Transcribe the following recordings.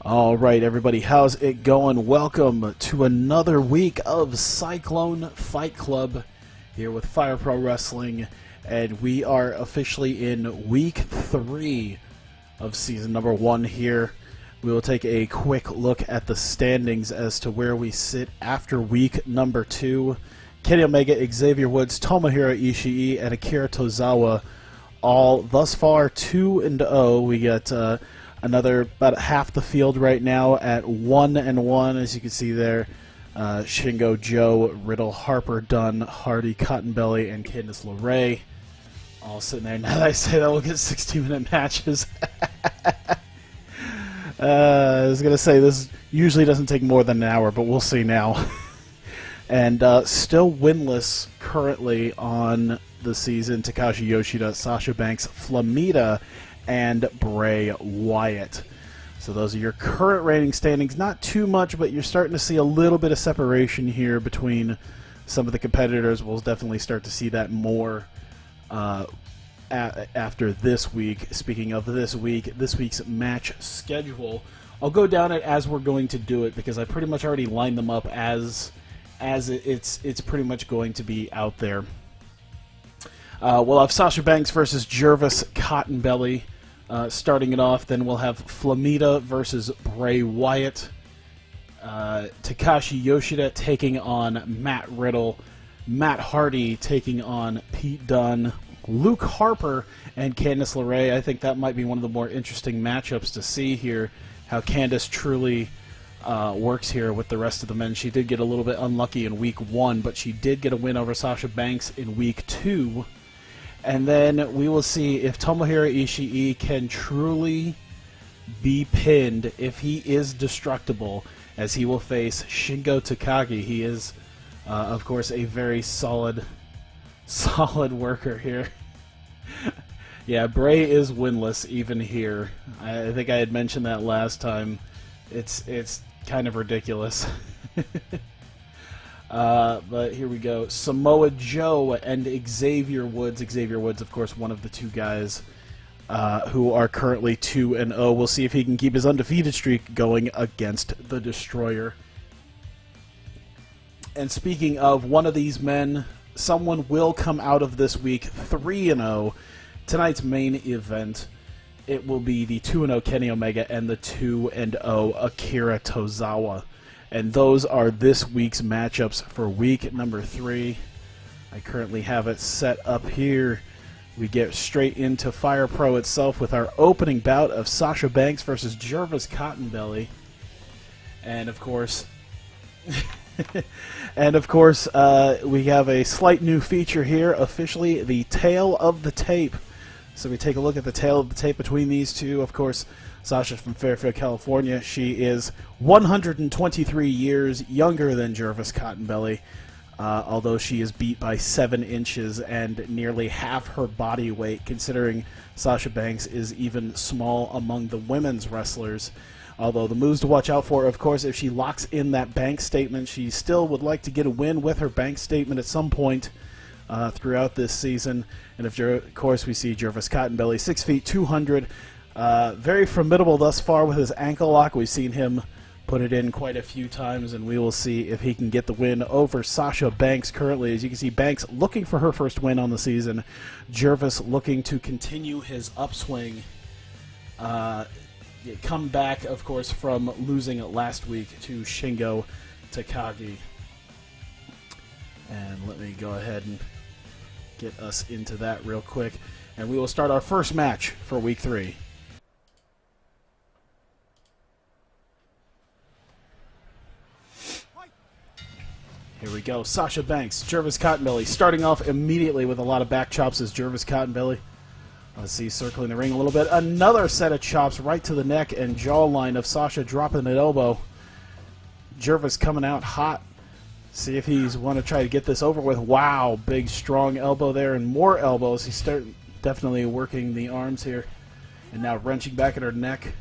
All right, everybody, how's it going? Welcome to another week of Cyclone Fight Club here with Fire Pro Wrestling, and we are officially in week 3 of season number 1 here. We will take a quick look at the standings as to where we sit after week number 2. Kenny Omega, Xavier Woods, Tomohiro Ishii, and Akira Tozawa all thus far 2-0. We got another about half the field right now at 1-1, as you can see there. Shingo, Joe, Riddle, Harper, Dunn, Hardy, Cottonbelly, and Candice LeRae all sitting there. Now that I say that, we'll get 16-minute matches. I was going to say this usually doesn't take more than an hour, but we'll see now. And still winless currently on the season, Takashi Yoshida, Sasha Banks, Flamita, and Bray Wyatt. So those are your current rating standings. Not too much, but you're starting to see a little bit of separation here between some of the competitors. We'll definitely start to see that more after this week. Speaking of this week's match schedule, I'll go down it as we're going to do it because I pretty much already lined them up as it's pretty much going to be out there. We'll have Sasha Banks versus Jervis Cottonbelly starting it off. Then we'll have Flamita versus Bray Wyatt. Takashi Yoshida taking on Matt Riddle. Matt Hardy taking on Pete Dunne. Luke Harper and Candice LeRae. I think that might be one of the more interesting matchups to see here, how Candice truly works here with the rest of the men. She did get a little bit unlucky in week 1, but she did get a win over Sasha Banks in week 2. And then we will see if Tomohiro Ishii can truly be pinned, if he is destructible, as he will face Shingo Takagi. He is, of course, a very solid worker here. Yeah, Bray is winless even here. I think I had mentioned that last time. It's kind of ridiculous. But here we go. Samoa Joe and Xavier Woods. Xavier Woods, of course, one of the two guys who are currently 2-0. We'll see if he can keep his undefeated streak going against the Destroyer. And speaking of one of these men, someone will come out of this week 3-0. Tonight's main event, it will be the 2-0 Kenny Omega and the 2-0 Akira Tozawa. And those are this week's matchups for week number 3. I currently have it set up here. We get straight into Fire Pro itself with our opening bout of Sasha Banks versus Jervis Cottonbelly. And of course, we have a slight new feature here, officially the tail of the tape. So we take a look at the tail of the tape between these two. Of course, Sasha's from Fairfield, California. She is 123 years younger than Jervis Cottonbelly, although she is beat by 7 inches and nearly half her body weight, considering Sasha Banks is even small among the women's wrestlers. Although the moves to watch out for, of course, if she locks in that bank statement, she still would like to get a win with her bank statement at some point throughout this season. And of course, we see Jervis Cottonbelly, 6 feet 200. Very formidable thus far with his ankle lock. We've seen him put it in quite a few times, and we will see if he can get the win over Sasha Banks currently. As you can see, Banks looking for her first win on the season. Jervis looking to continue his upswing. Come back, of course, from losing last week to Shingo Takagi. And let me go ahead and get us into that real quick. And we will start our first match for week 3. Here we go. Sasha Banks, Jervis Cottonbelly, starting off immediately with a lot of back chops as Jervis Cottonbelly. Let's see, circling the ring a little bit. Another set of chops right to the neck and jawline of Sasha, dropping an elbow. Jervis coming out hot. See if he's want to try to get this over with. Wow, big strong elbow there and more elbows. He's definitely working the arms here. And now wrenching back at her neck.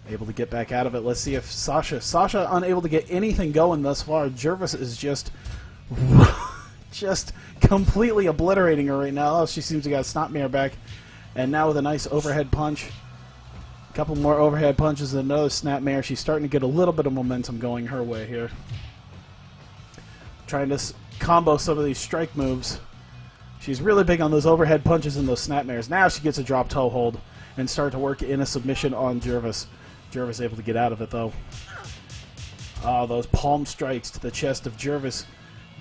Able to get back out of it. Let's see if Sasha unable to get anything going thus far. Jervis is just completely obliterating her right now. Oh, she seems to got snot mirror back. And now with a nice overhead punch. Couple more overhead punches and another snapmare. She's starting to get a little bit of momentum going her way here. Trying to combo some of these strike moves. She's really big on those overhead punches and those snapmares. Now she gets a drop toe hold and start to work in a submission on Jervis. Jervis able to get out of it, though. Oh, those palm strikes to the chest of Jervis,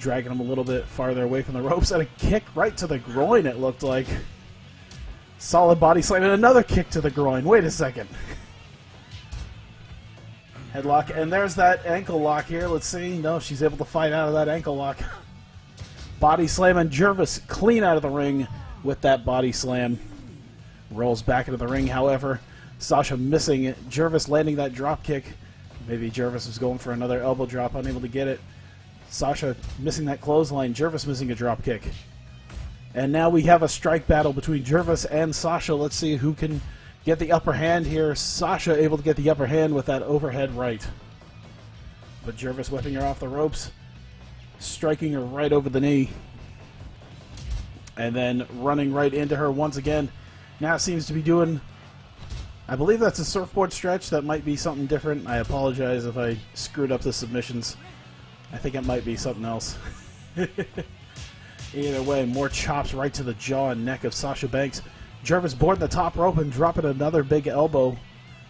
dragging him a little bit farther away from the ropes. And a kick right to the groin, it looked like. Solid body slam and another kick to the groin. Wait a second. Headlock, and there's that ankle lock here. Let's see. No, she's able to fight out of that ankle lock. Body slam, and Jervis clean out of the ring with that body slam. Rolls back into the ring, however. Sasha missing it. Jervis landing that drop kick. Maybe Jervis was going for another elbow drop, unable to get it. Sasha missing that clothesline. Jervis missing a drop kick. And now we have a strike battle between Jervis and Sasha. Let's see who can get the upper hand here. Sasha able to get the upper hand with that overhead right. But Jervis whipping her off the ropes, striking her right over the knee. And then running right into her once again. Now it seems to be doing, I believe that's a surfboard stretch. That might be something different. I apologize if I screwed up the submissions. I think it might be something else. Either way, more chops right to the jaw and neck of Sasha Banks. Jervis boarding the top rope and dropping another big elbow.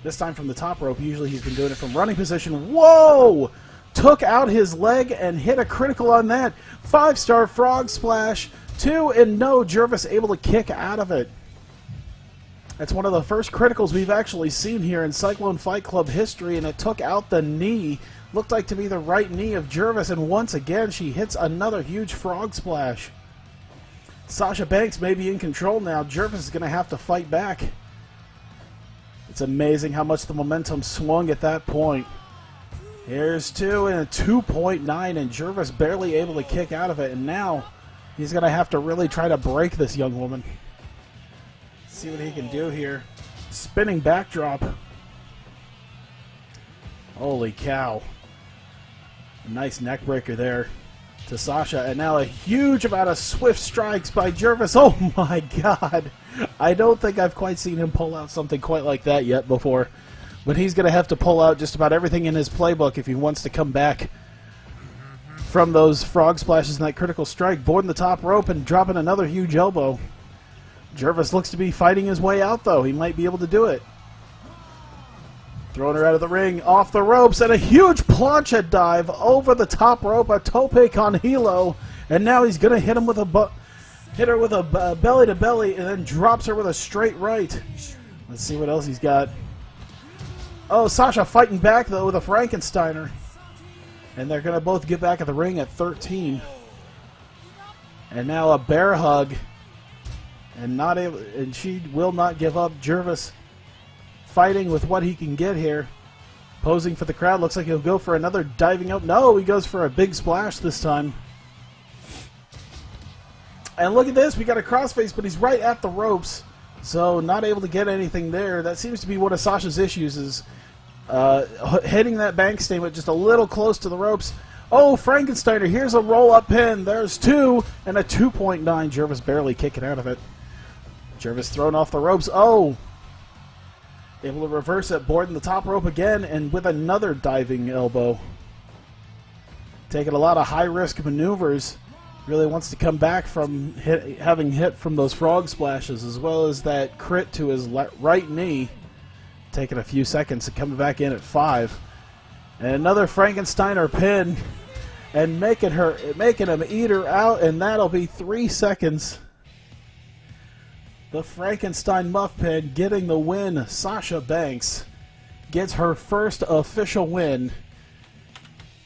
This time from the top rope. Usually he's been doing it from running position. Whoa! Took out his leg and hit a critical on that. 5-star frog splash. 2 and no. Jervis able to kick out of it. That's one of the first criticals we've actually seen here in Cyclone Fight Club history, and it took out the knee. Looked like to be the right knee of Jervis, and once again she hits another huge frog splash. Sasha Banks may be in control now. Jervis is going to have to fight back. It's amazing how much the momentum swung at that point. Here's 2 and a 2.9, and Jervis barely able to kick out of it, and now he's going to have to really try to break this young woman. See what he can do here. Spinning backdrop. Holy cow. A nice neck breaker there to Sasha. And now a huge amount of swift strikes by Jervis. Oh my god. I don't think I've quite seen him pull out something quite like that yet before. But he's going to have to pull out just about everything in his playbook if he wants to come back from those frog splashes and that critical strike. Boarding the top rope and dropping another huge elbow. Jervis looks to be fighting his way out, though. He might be able to do it. Throwing her out of the ring, off the ropes, and a huge plancha dive over the top rope, a tope con hilo, and now he's going to hit him with hit her with a belly to belly, and then drops her with a straight right. Let's see what else he's got. Oh, Sasha fighting back though with a Frankensteiner, and they're going to both get back at the ring at 13. And now a bear hug. And she will not give up. Jervis fighting with what he can get here. Posing for the crowd. Looks like he'll go for another diving out. No, he goes for a big splash this time. And look at this. We got a crossface, but he's right at the ropes. So not able to get anything there. That seems to be one of Sasha's issues, is hitting that bank statement just a little close to the ropes. Oh, Frankensteiner. Here's a roll-up pin. There's 2 and a 2.9. Jervis barely kicking out of it. Jervis thrown off the ropes. Oh! Able to reverse it, boarding the top rope again, and with another diving elbow. Taking a lot of high-risk maneuvers. Really wants to come back from having hit from those frog splashes, as well as that crit to his right knee. Taking a few seconds and coming back in at 5. And another Frankensteiner pin. And making him eat her out, and that'll be 3 seconds. The Frankenstein muff pin getting the win. Sasha Banks gets her first official win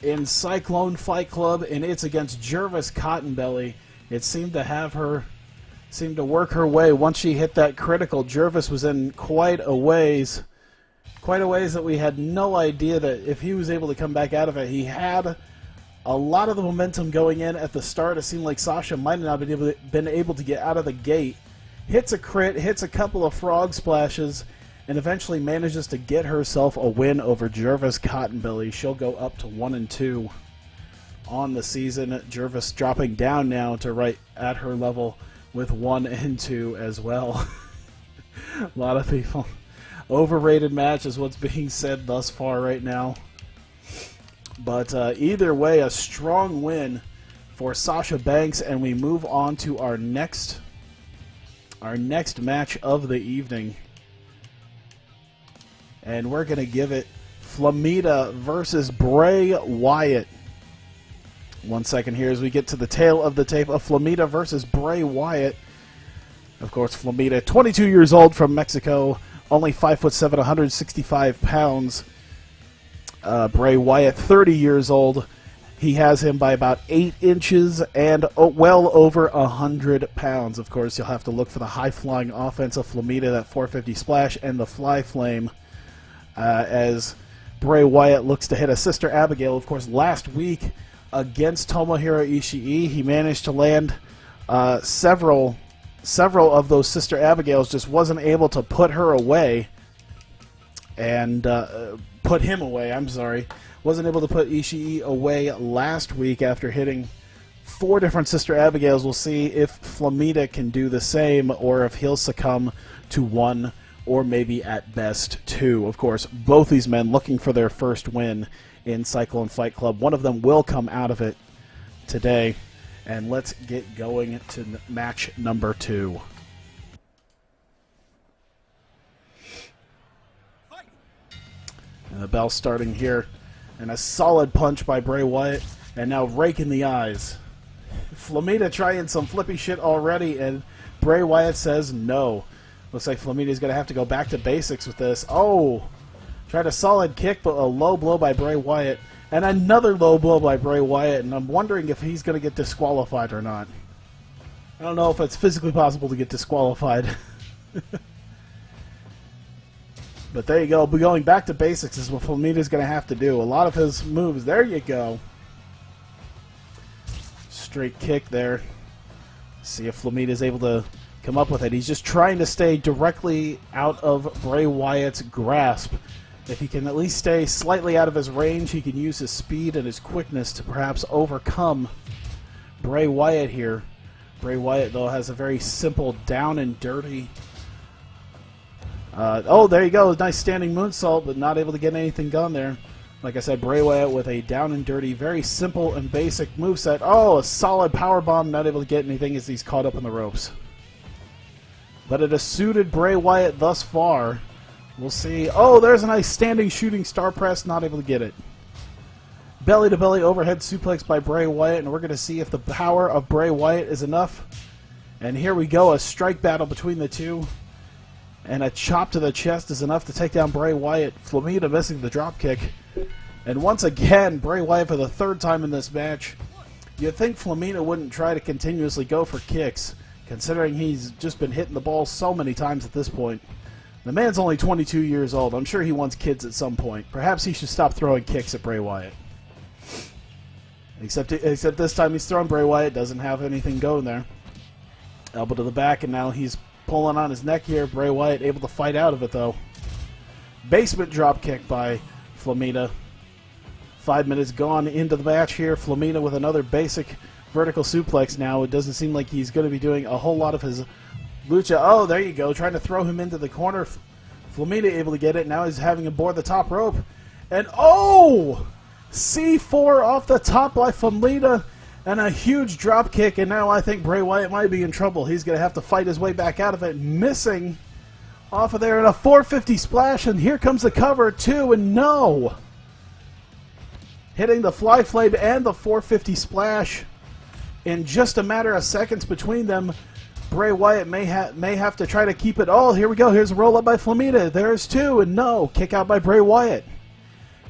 in Cyclone Fight Club, and it's against Jervis Cottonbelly. It seemed to work her way. Once she hit that critical, Jervis was in quite a ways that we had no idea that if he was able to come back out of it. He had a lot of the momentum going in at the start. It seemed like Sasha might not have been able to get out of the gate. Hits a crit, hits a couple of frog splashes, and eventually manages to get herself a win over Jervis Cottonbelly. She'll go up to 1-2 on the season. Jervis dropping down now to right at her level with 1-2 as well. A lot of people Overrated match is what's being said thus far right now. But either way, a strong win for Sasha Banks, and we move on to our next match of the evening. And we're going to give it Flamita versus Bray Wyatt. 1 second here as we get to the tail of the tape of Flamita versus Bray Wyatt. Of course, Flamita, 22 years old, from Mexico, only 5'7", 165 pounds. Bray Wyatt, 30 years old. He has him by about 8 inches and well over 100 pounds. Of course, you'll have to look for the high-flying offense of Flamita, that 450 splash, and the fly flame as Bray Wyatt looks to hit a Sister Abigail. Of course, last week against Tomohiro Ishii, he managed to land several of those Sister Abigails, just wasn't able to put her away. And put him away, I'm sorry. Wasn't able to put Ishii away last week after hitting 4 different Sister Abigails. We'll see if Flamita can do the same, or if he'll succumb to 1 or maybe at best 2. Of course, both these men looking for their first win in Cyclone Fight Club. One of them will come out of it today. And let's get going to match number 2. And the bell starting here. And a solid punch by Bray Wyatt. And now rake in the eyes. Flamita trying some flippy shit already, and Bray Wyatt says no. Looks like Flamita's going to have to go back to basics with this. Oh! Tried a solid kick, but a low blow by Bray Wyatt. And another low blow by Bray Wyatt, and I'm wondering if he's going to get disqualified or not. I don't know if it's physically possible to get disqualified. But there you go. Going back to basics is what Flamita's going to have to do. A lot of his moves. There you go. Straight kick there. See if Flamita's able to come up with it. He's just trying to stay directly out of Bray Wyatt's grasp. If he can at least stay slightly out of his range, he can use his speed and his quickness to perhaps overcome Bray Wyatt here. Bray Wyatt, though, has a very simple down and dirty. Oh, there you go. Nice standing moonsault, but not able to get anything done there. Like I said, Bray Wyatt with a down and dirty, very simple and basic moveset. Oh, a solid powerbomb, not able to get anything as he's caught up in the ropes. But it has suited Bray Wyatt thus far. We'll see. Oh, there's a nice standing shooting star press, not able to get it. Belly-to-belly overhead suplex by Bray Wyatt, and we're going to see if the power of Bray Wyatt is enough. And here we go, a strike battle between the two. And a chop to the chest is enough to take down Bray Wyatt. Flamita missing the dropkick. And once again, Bray Wyatt for the 3rd time in this match. You'd think Flamita wouldn't try to continuously go for kicks, considering he's just been hitting the ball so many times at this point. The man's only 22 years old. I'm sure he wants kids at some point. Perhaps he should stop throwing kicks at Bray Wyatt. Except this time he's throwing Bray Wyatt. Doesn't have anything going there. Elbow to the back, and now he's pulling on his neck here. Bray Wyatt able to fight out of it, though. Basement drop kick by Flamita. 5 minutes gone into the match here. Flamita with another basic vertical suplex now. It doesn't seem like he's going to be doing a whole lot of his lucha. Oh, there you go. Trying to throw him into the corner. Flamita able to get it. Now he's having him board the top rope. And oh! C4 off the top by Flamita. And a huge drop kick. And now I think Bray Wyatt might be in trouble. He's going to have to fight his way back out of it. Missing off of there. And a 450 splash. And here comes the cover too. And no! Hitting the fly flame and the 450 splash in just a matter of seconds between them. Bray Wyatt may have to try to keep it. Oh, here we go. Here's a roll up by Flamita. There's 2, and no. Kick out by Bray Wyatt.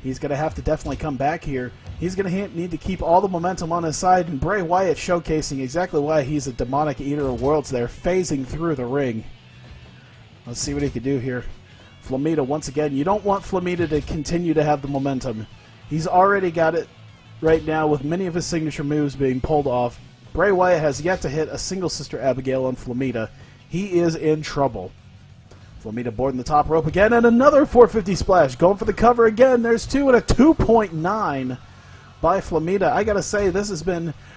He's going to have to definitely come back here. He's going to need to keep all the momentum on his side, and Bray Wyatt showcasing exactly why he's a demonic eater of worlds there, phasing through the ring. Let's see what he can do here. Flamita, once again, you don't want Flamita to continue to have the momentum. He's already got it right now with many of his signature moves being pulled off. Bray Wyatt has yet to hit a single Sister Abigail on Flamita. He is in trouble. Flamita boarding the top rope again, and another 450 splash. Going for the cover again. There's 2 and a 2.9 by Flamita. I gotta say,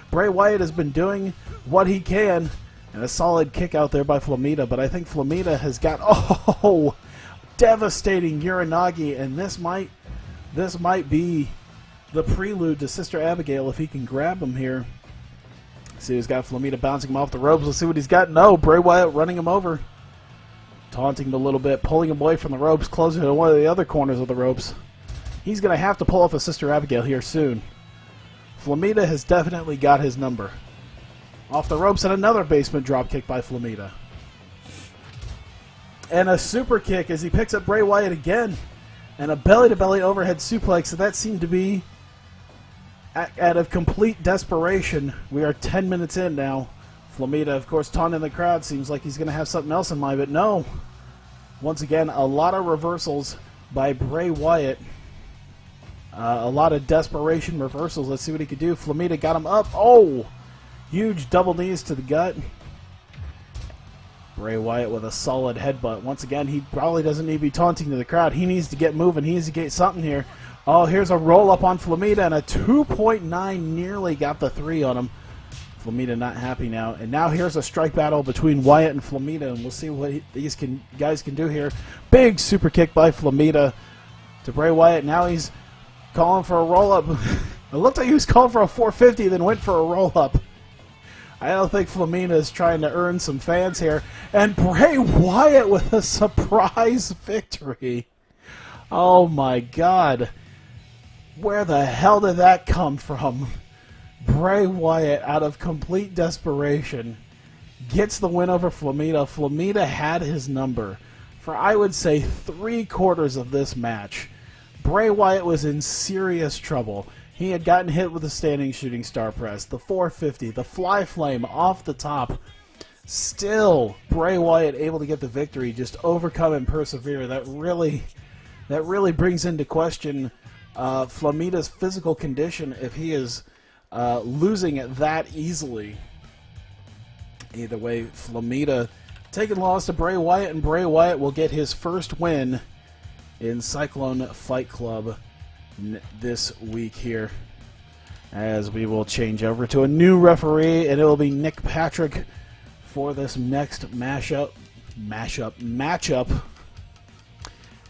Bray Wyatt has been doing what he can. And a solid kick out there by Flamita, but I think Flamita has got, devastating Uranagi, and this might be the prelude to Sister Abigail if he can grab him here. See, he's got Flamita bouncing him off the ropes. Let's see what he's got. No, Bray Wyatt running him over. Taunting him a little bit, pulling him away from the ropes, closer to one of the other corners of the ropes. He's going to have to pull off a Sister Abigail here soon. Flamita has definitely got his number. Off the ropes and another basement dropkick by Flamita. And a super kick as he picks up Bray Wyatt again. And a belly-to-belly overhead suplex. So that seemed to be out of complete desperation. We are 10 minutes in now. Flamita, of course, taunting the crowd. Seems like he's going to have something else in mind, but no. Once again, a lot of reversals by Bray Wyatt. A lot of desperation reversals. Let's see what he can do. Flamita got him up. Oh! Huge double knees to the gut. Bray Wyatt with a solid headbutt. Once again, he probably doesn't need to be taunting to the crowd. He needs to get moving. He needs to get something here. Oh, here's a roll-up on Flamita, and a 2.9 nearly got the 3 on him. Flamita not happy now. And now here's a strike battle between Wyatt and Flamita, and we'll see what these guys can do here. Big super kick by Flamita to Bray Wyatt. Now he's calling for a roll-up. It looked like he was calling for a 450, then went for a roll-up. I don't think Flamita is trying to earn some fans here. And Bray Wyatt with a surprise victory. Oh my God. Where the hell did that come from? Bray Wyatt, out of complete desperation, gets the win over Flamita. Flamita had his number for, I would say, 3/4 of this match. Bray Wyatt was in serious trouble. He had gotten hit with a standing shooting star press, the 450, the fly flame off the top. Still, Bray Wyatt able to get the victory, just overcome and persevere. That really brings into question Flamita's physical condition if he is losing it that easily. Either way, Flamita taking loss to Bray Wyatt, and Bray Wyatt will get his first win in Cyclone Fight Club this week here, as we will change over to a new referee, and it will be Nick Patrick for this next matchup,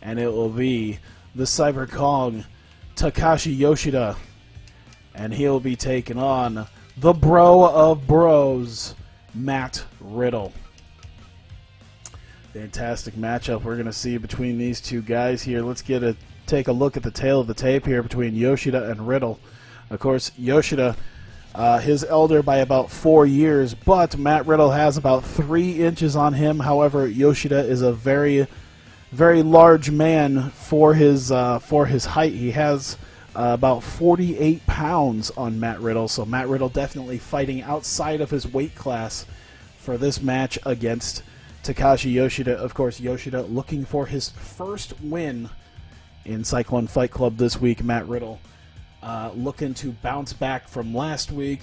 and it will be the Cyber Kong Takashi Yoshida, and he'll be taking on the Bro of Bros, Matt Riddle. Fantastic matchup we're going to see between these two guys here. Let's take a look at the tail of the tape here between Yoshida and Riddle. Of course, Yoshida, his elder by about 4 years, but Matt Riddle has about 3 inches on him. However, Yoshida is a very, very large man for his height. He has about 48 pounds on Matt Riddle, so Matt Riddle definitely fighting outside of his weight class for this match against Takashi Yoshida. Of course, Yoshida looking for his first win in Cyclone Fight Club this week. Matt Riddle looking to bounce back from last week.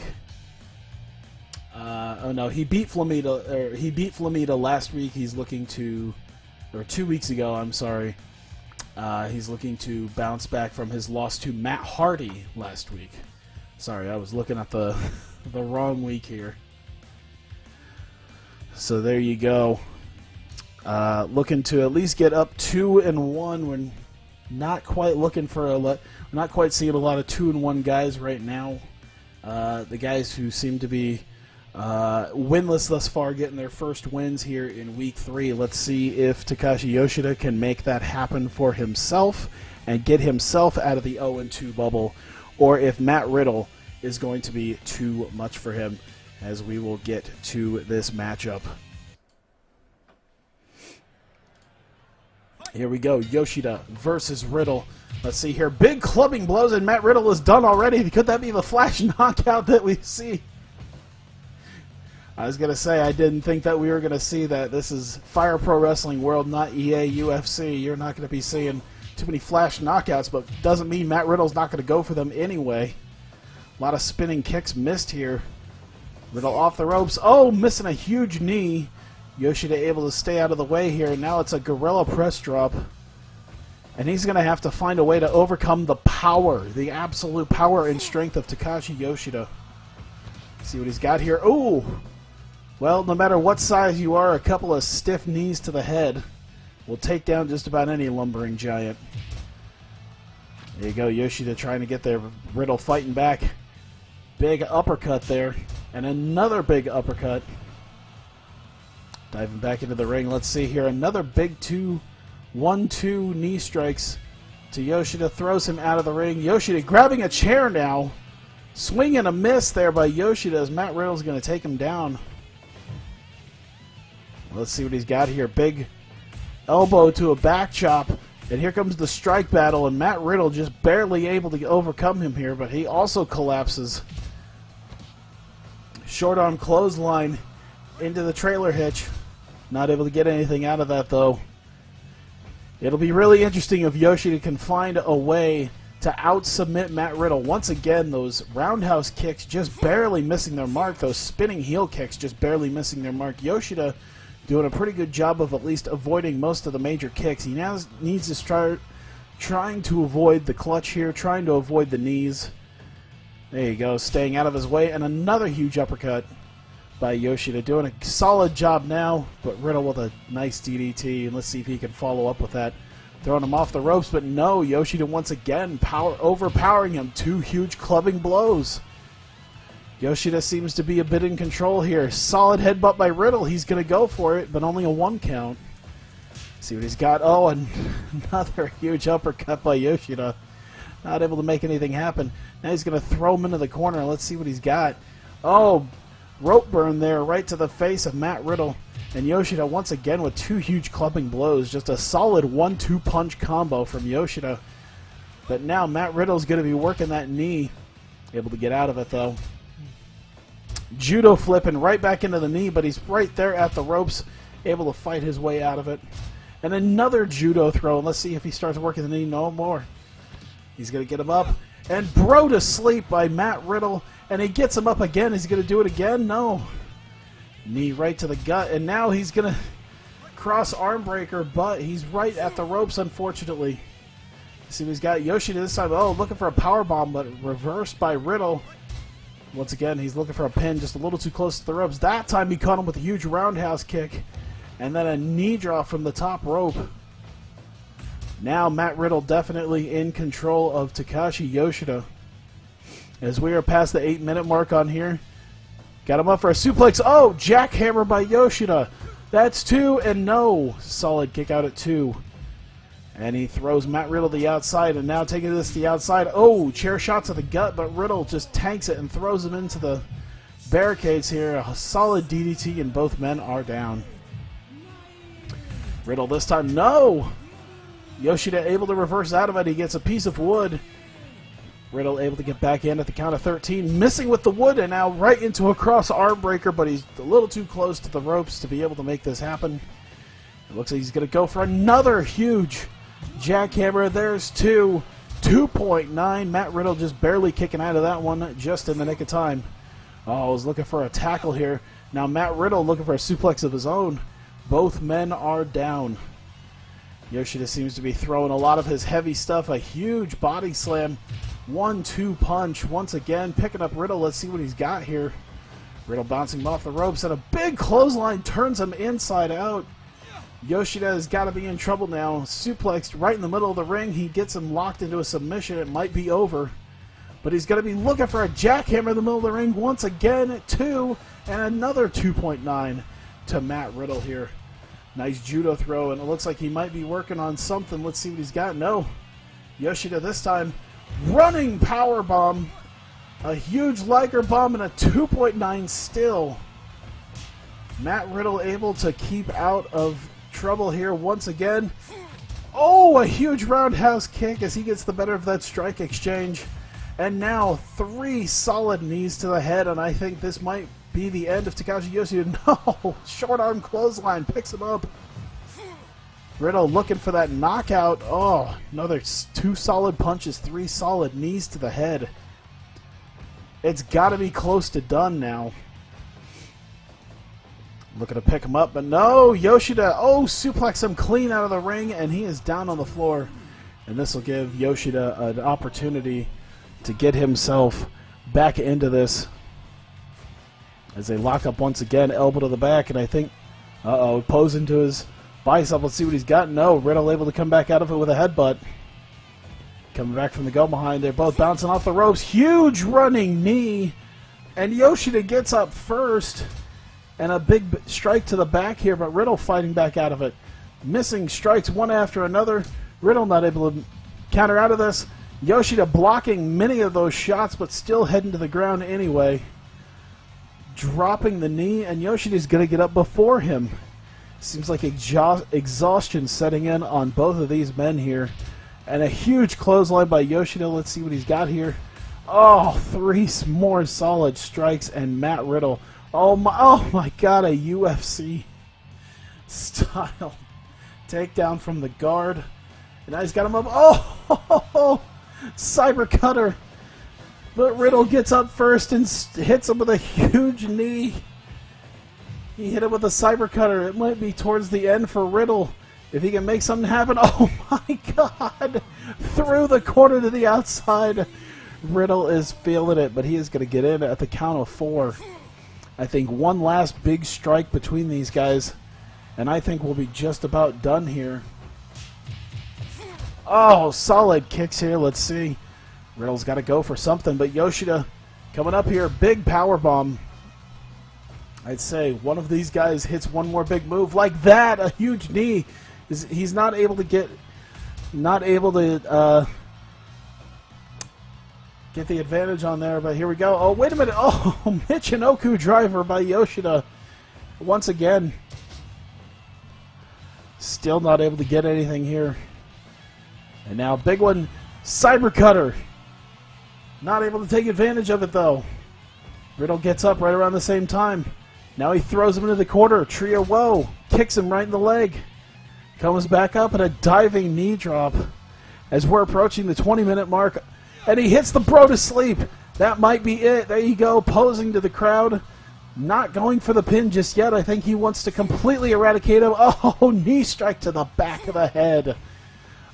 Oh no, he beat Flamita last week. He's looking to, or 2 weeks ago, I'm sorry. He's looking to bounce back from his loss to Matt Hardy last week. Sorry, I was looking at the wrong week here. So there you go. Looking to at least get up 2-1 when not quite looking for not quite seeing a lot of 2-1 guys right now. The guys who seem to be winless thus far getting their first wins here in week 3. Let's see if Takashi Yoshida can make that happen for himself and get himself out of the 0-2 bubble, or if Matt Riddle is going to be too much for him, as we will get to this matchup. Here we go, Yoshida versus Riddle. Let's see here, big clubbing blows, and Matt Riddle is done already. Could that be the flash knockout that we see? I was going to say, I didn't think that we were going to see that. This is Fire Pro Wrestling World, not EA UFC. You're not going to be seeing too many flash knockouts, but doesn't mean Matt Riddle's not going to go for them anyway. A lot of spinning kicks missed here. Riddle off the ropes. Oh, missing a huge knee. Yoshida able to stay out of the way here. Now it's a gorilla press drop. And he's going to have to find a way to overcome the power, the absolute power and strength of Takashi Yoshida. See what he's got here. Ooh! Well, no matter what size you are, a couple of stiff knees to the head will take down just about any lumbering giant. There you go, Yoshida trying to get there. Riddle fighting back. Big uppercut there. And another big uppercut. Diving back into the ring. Let's see here. Another big 1-2 knee strikes to Yoshida. Throws him out of the ring. Yoshida grabbing a chair now. Swing and a miss there by Yoshida as Matt Riddle's going to take him down. Let's see what he's got here. Big elbow to a back chop. And here comes the strike battle, and Matt Riddle just barely able to overcome him here, but he also collapses. Short arm clothesline into the trailer hitch. Not able to get anything out of that, though. It'll be really interesting if Yoshida can find a way to out-submit Matt Riddle. Once again, those roundhouse kicks just barely missing their mark. Those spinning heel kicks just barely missing their mark. Yoshida doing a pretty good job of at least avoiding most of the major kicks. He now needs to start trying to avoid the clutch here, trying to avoid the knees. There you go, staying out of his way, and another huge uppercut by Yoshida. Doing a solid job now, but Riddle with a nice DDT, and let's see if he can follow up with that. Throwing him off the ropes, but no, Yoshida once again overpowering him. 2 huge clubbing blows. Yoshida seems to be a bit in control here. Solid headbutt by Riddle. He's going to go for it, but only a 1 count. See what he's got. Oh, and another huge uppercut by Yoshida. Not able to make anything happen. Now he's going to throw him into the corner. Let's see what he's got. Oh, rope burn there right to the face of Matt Riddle. And Yoshida once again with 2 huge clubbing blows. Just a solid 1-2 punch combo from Yoshida. But now Matt Riddle's going to be working that knee. Able to get out of it, though. Judo flipping right back into the knee, but he's right there at the ropes, able to fight his way out of it. And another judo throw. Let's see if he starts working the knee. No more. He's going to get him up. And bro to sleep by Matt Riddle. And he gets him up again. Is he going to do it again? No. Knee right to the gut. And now he's going to cross arm breaker, but he's right at the ropes, unfortunately. See what he's got. Yoshida this time. Oh, looking for a powerbomb, but reversed by Riddle. Once again, he's looking for a pin just a little too close to the ropes. That time he caught him with a huge roundhouse kick. And then a knee drop from the top rope. Now Matt Riddle definitely in control of Takashi Yoshida. As we are past the 8-minute mark on here. Got him up for a suplex. Oh, jackhammer by Yoshida. That's 2 and no. Solid kick out at 2. And he throws Matt Riddle to the outside, and now taking this to the outside. Oh, chair shot to the gut, but Riddle just tanks it and throws him into the barricades here. A solid DDT, and both men are down. Riddle this time, no! Yoshida able to reverse out of it. He gets a piece of wood. Riddle able to get back in at the count of 13. Missing with the wood, and now right into a cross arm breaker, but he's a little too close to the ropes to be able to make this happen. It looks like he's going to go for another huge jackhammer. There's 2. 2.9. Matt Riddle just barely kicking out of that one just in the nick of time. Oh, I was looking for a tackle here. Now Matt Riddle looking for a suplex of his own. Both men are down. Yoshida seems to be throwing a lot of his heavy stuff. A huge body slam. 1-2 punch. Once again, picking up Riddle. Let's see what he's got here. Riddle bouncing him off the ropes, and a big clothesline turns him inside out. Yoshida has got to be in trouble now. Suplexed right in the middle of the ring. He gets him locked into a submission. It might be over. But he's going to be looking for a jackhammer in the middle of the ring once again at 2. And another 2.9 to Matt Riddle here. Nice judo throw, and it looks like he might be working on something. Let's see what he's got. No. Yoshida this time running power bomb. A huge Liger bomb and a 2.9 still. Matt Riddle able to keep out of trouble here once again. Oh, a huge roundhouse kick as he gets the better of that strike exchange. And now 3 solid knees to the head, and I think this might be the end of Takashi Yoshida. No! Short arm clothesline picks him up. Riddle looking for that knockout. Oh, another 2 solid punches, 3 solid knees to the head. It's got to be close to done now. Looking to pick him up, but no! Yoshida, oh, suplex him clean out of the ring, and he is down on the floor. And this will give Yoshida an opportunity to get himself back into this. As they lock up once again, elbow to the back, and I think, posing to his Bicep, let's see what he's got. No, Riddle able to come back out of it with a headbutt. Coming back from the go behind. They're both bouncing off the ropes. Huge running knee. And Yoshida gets up first. And a big strike to the back here, but Riddle fighting back out of it. Missing strikes one after another. Riddle not able to counter out of this. Yoshida blocking many of those shots, but still heading to the ground anyway. Dropping the knee, and Yoshida's going to get up before him. Seems like exhaustion setting in on both of these men here. And a huge clothesline by Yoshida. Let's see what he's got here. Oh, 3 more solid strikes, and Matt Riddle. Oh my God, a UFC style takedown from the guard. And now he's got him up. Oh, cyber cutter. But Riddle gets up first and hits him with a huge knee. He hit him with a cyber cutter. It might be towards the end for Riddle. If he can make something happen. Oh my God. Through the corner to the outside. Riddle is feeling it, but he is going to get in at the count of 4. I think one last big strike between these guys, and I think we'll be just about done here. Oh, solid kicks here. Let's see. Riddle's got to go for something, but Yoshida coming up here. Big power bomb. I'd say one of these guys hits one more big move like that. A huge knee. He's not able to get the advantage on there, but here we go. Oh, wait a minute. Oh, Michinoku driver by Yoshida. Once again. Still not able to get anything here. And now, big one. Cyber cutter. Not able to take advantage of it, though. Riddle gets up right around the same time. Now he throws him into the corner. Trio woe. Kicks him right in the leg. Comes back up and a diving knee drop. As we're approaching the 20-minute mark. And he hits the bro to sleep. That might be it. There you go. Posing to the crowd. Not going for the pin just yet. I think he wants to completely eradicate him. Oh, knee strike to the back of the head.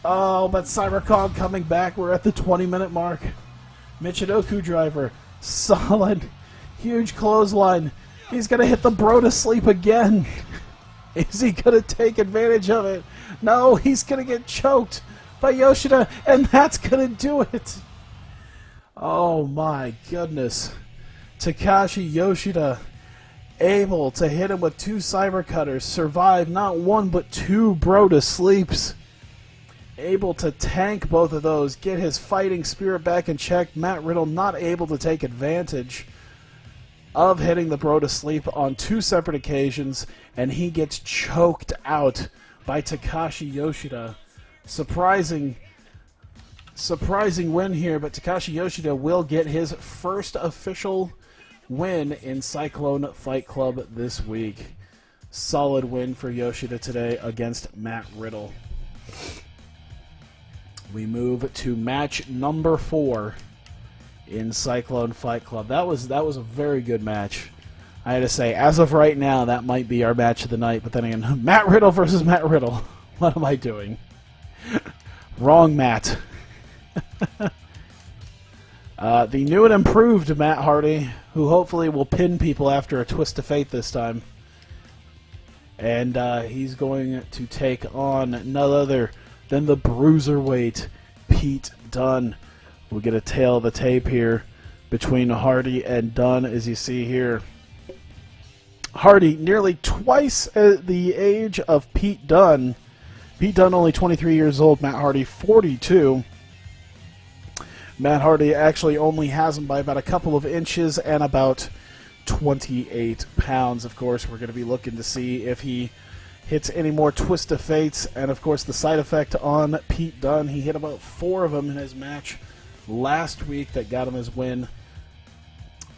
Oh, but Cybercog coming back. We're at the 20-minute mark. Michinoku driver. Solid. Huge clothesline. He's going to hit the bro to sleep again. Is he going to take advantage of it? No, he's going to get choked by Yoshida, and that's going to do it. Oh my goodness. Takashi Yoshida able to hit him with 2 cyber cutters, survive not 1 but 2 bro to sleeps. Able to tank both of those, get his fighting spirit back in check. Matt Riddle not able to take advantage of hitting the bro to sleep on 2 separate occasions, and he gets choked out by Takashi Yoshida. Surprising win here, but Takashi Yoshida will get his first official win in Cyclone Fight Club this week. Solid win for Yoshida today against Matt Riddle. We move to match number 4 in Cyclone Fight Club. That was a very good match. I had to say, as of right now, that might be our match of the night. But then again, Matt Riddle versus Matt Riddle. What am I doing? Wrong Matt. The new and improved Matt Hardy, who hopefully will pin people after a twist of fate this time. And he's going to take on none other than the bruiserweight Pete Dunne. We'll get a tail of the tape here between Hardy and Dunne, as you see here. Hardy nearly twice the age of Pete Dunne. Pete Dunne only 23 years old, Matt Hardy 42. Matt Hardy actually only has him by about a couple of inches and about 28 pounds. Of course, we're going to be looking to see if he hits any more twist of fates. And of course, the side effect on Pete Dunne, he hit about 4 of them in his match last week that got him his win.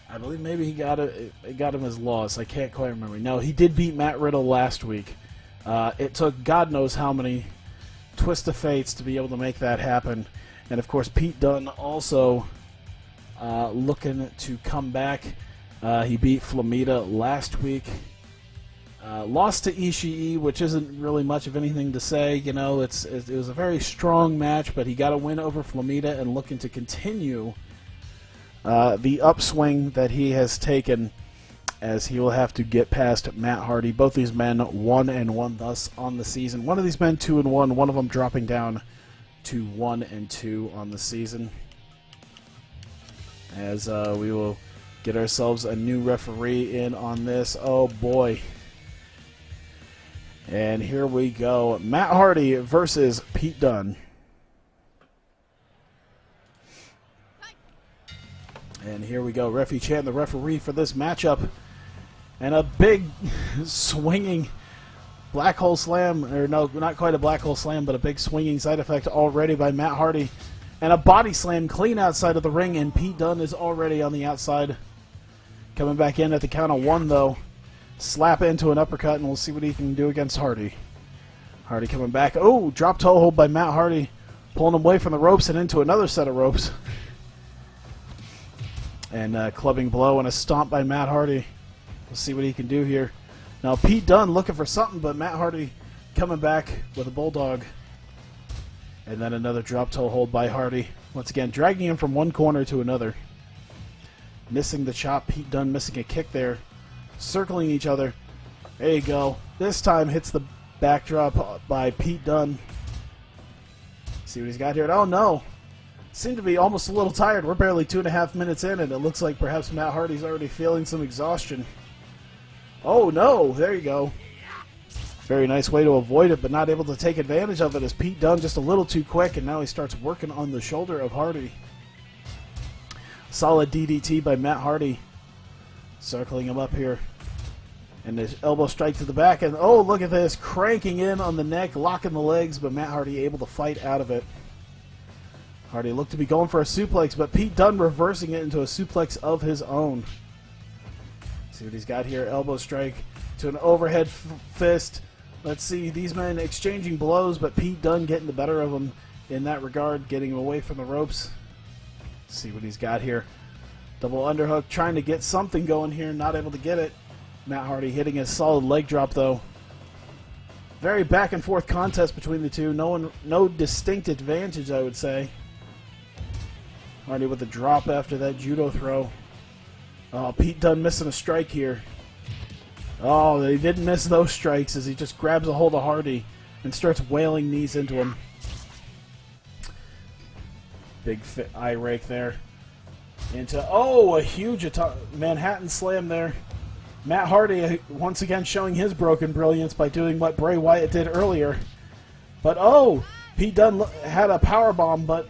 I believe maybe he got him his loss. I can't quite remember. No, he did beat Matt Riddle last week. It took God knows how many twist of fates to be able to make that happen. And of course, Pete Dunne also looking to come back. He beat Flamita last week. Lost to Ishii, which isn't really much of anything to say. You know, it was a very strong match, but he got a win over Flamita and looking to continue the upswing that he has taken as he will have to get past Matt Hardy. Both these men 1-1 thus on the season. One of these men 2-1. One of them dropping down to 1-2 on the season. As we will get ourselves a new referee in on this. Oh boy. And here we go. Matt Hardy versus Pete Dunne. And here we go. Referee Chan, the referee for this matchup. And a big swinging black hole slam. Or no, not quite a black hole slam, but a big swinging side effect already by Matt Hardy. And a body slam clean outside of the ring. And Pete Dunne is already on the outside. Coming back in at the count of 1, though. Slap into an uppercut, and we'll see what he can do against Hardy. Hardy coming back. Oh, drop toe hold by Matt Hardy. Pulling him away from the ropes and into another set of ropes. And clubbing blow and a stomp by Matt Hardy. We'll see what he can do here. Now Pete Dunne looking for something, but Matt Hardy coming back with a bulldog. And then another drop toe hold by Hardy. Once again, dragging him from one corner to another. Missing the chop. Pete Dunne missing a kick there. Circling each other. There you go. This time hits the backdrop by Pete Dunne. See what he's got here. Oh no. Seem to be almost a little tired. We're barely 2.5 minutes in, and it looks like perhaps Matt Hardy's already feeling some exhaustion. Oh no. There you go. Very nice way to avoid it, but not able to take advantage of it as Pete Dunne just a little too quick, and now he starts working on the shoulder of Hardy. Solid DDT by Matt Hardy. Circling him up here. And his elbow strike to the back. And oh, look at this. Cranking in on the neck, locking the legs, but Matt Hardy able to fight out of it. Hardy looked to be going for a suplex, but Pete Dunne reversing it into a suplex of his own. See what he's got here. Elbow strike to an overhead fist. Let's see. These men exchanging blows, but Pete Dunne getting the better of him in that regard, getting him away from the ropes. See what he's got here. Double underhook, trying to get something going here, not able to get it. Matt Hardy hitting a solid leg drop, though. Very back and forth contest between the two. No distinct advantage, I would say. Hardy with a drop after that judo throw. Oh, Pete Dunne missing a strike here. Oh, they didn't miss those strikes as he just grabs a hold of Hardy and starts wailing knees into him. Big eye rake there. Into, oh, a huge Manhattan slam there. Matt Hardy once again showing his broken brilliance by doing what Bray Wyatt did earlier. But oh, Pete Dunne had a powerbomb, but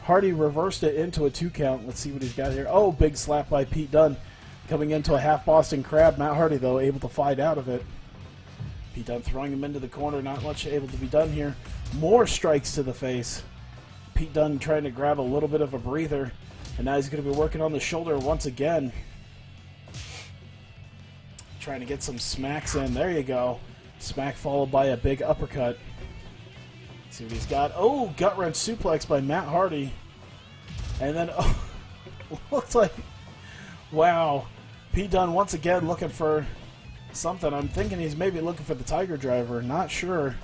Hardy reversed it into a 2 count. Let's see what he's got here. Oh, big slap by Pete Dunne. Coming into a half Boston Crab. Matt Hardy, though, able to fight out of it. Pete Dunne throwing him into the corner. Not much able to be done here. More strikes to the face. Pete Dunne trying to grab a little bit of a breather. And now he's going to be working on the shoulder once again. Trying to get some smacks in. There you go. Smack followed by a big uppercut. Let's see what he's got. Oh, gut wrench suplex by Matt Hardy. And then, oh, looks like, wow. Pete Dunne once again looking for something. I'm thinking he's maybe looking for the Tiger Driver. Not sure.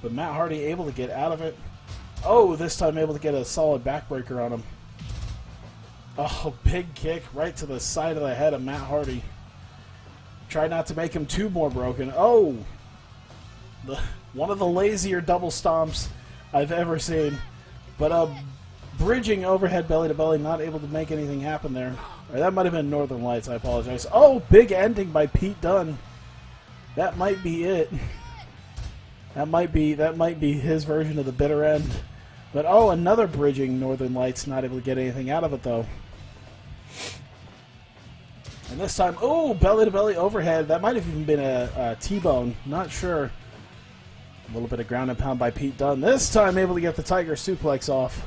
But Matt Hardy able to get out of it. Oh, this time able to get a solid backbreaker on him. Oh, big kick right to the side of the head of Matt Hardy. Try not to make him too more broken. Oh! One of the lazier double stomps I've ever seen. But a bridging overhead belly to belly, not able to make anything happen there. Or that might have been Northern Lights, I apologize. Oh, big ending by Pete Dunne. That might be it. That might be his version of the bitter end. But oh, another bridging Northern Lights, not able to get anything out of it though. And this time, oh, belly-to-belly overhead. That might have even been a T-bone. Not sure. A little bit of ground and pound by Pete Dunne. This time able to get the Tiger suplex off.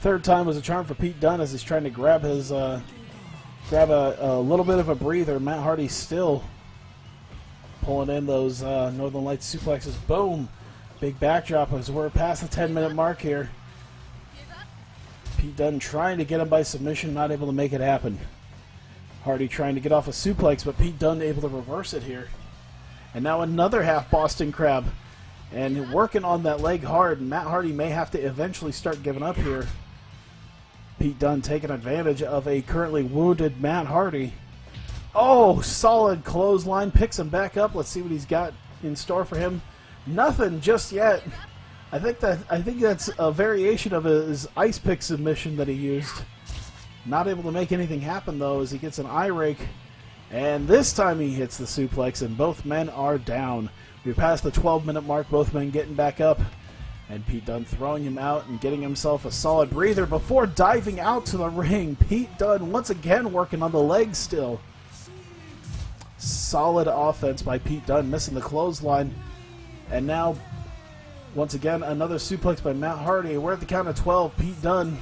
Third time was a charm for Pete Dunne as he's trying to grab his, grab a little bit of a breather. Matt Hardy still pulling in those Northern Lights suplexes. Boom. Big backdrop as we're past the 10-minute mark here. Pete Dunne trying to get him by submission, not able to make it happen. Hardy trying to get off a suplex, but Pete Dunne able to reverse it here. And now another half Boston Crab. And working on that leg hard. Matt Hardy may have to eventually start giving up here. Pete Dunne taking advantage of a currently wounded Matt Hardy. Oh, solid clothesline. Picks him back up. Let's see what he's got in store for him. Nothing just yet. I think that's a variation of his ice pick submission that he used. Not able to make anything happen, though, as he gets an eye rake. And this time he hits the suplex, and both men are down. We passed the 12-minute mark, both men getting back up. And Pete Dunne throwing him out and getting himself a solid breather before diving out to the ring. Pete Dunne once again working on the legs still. Solid offense by Pete Dunne, missing the clothesline. And now, once again, another suplex by Matt Hardy. We're at the count of 12. Pete Dunne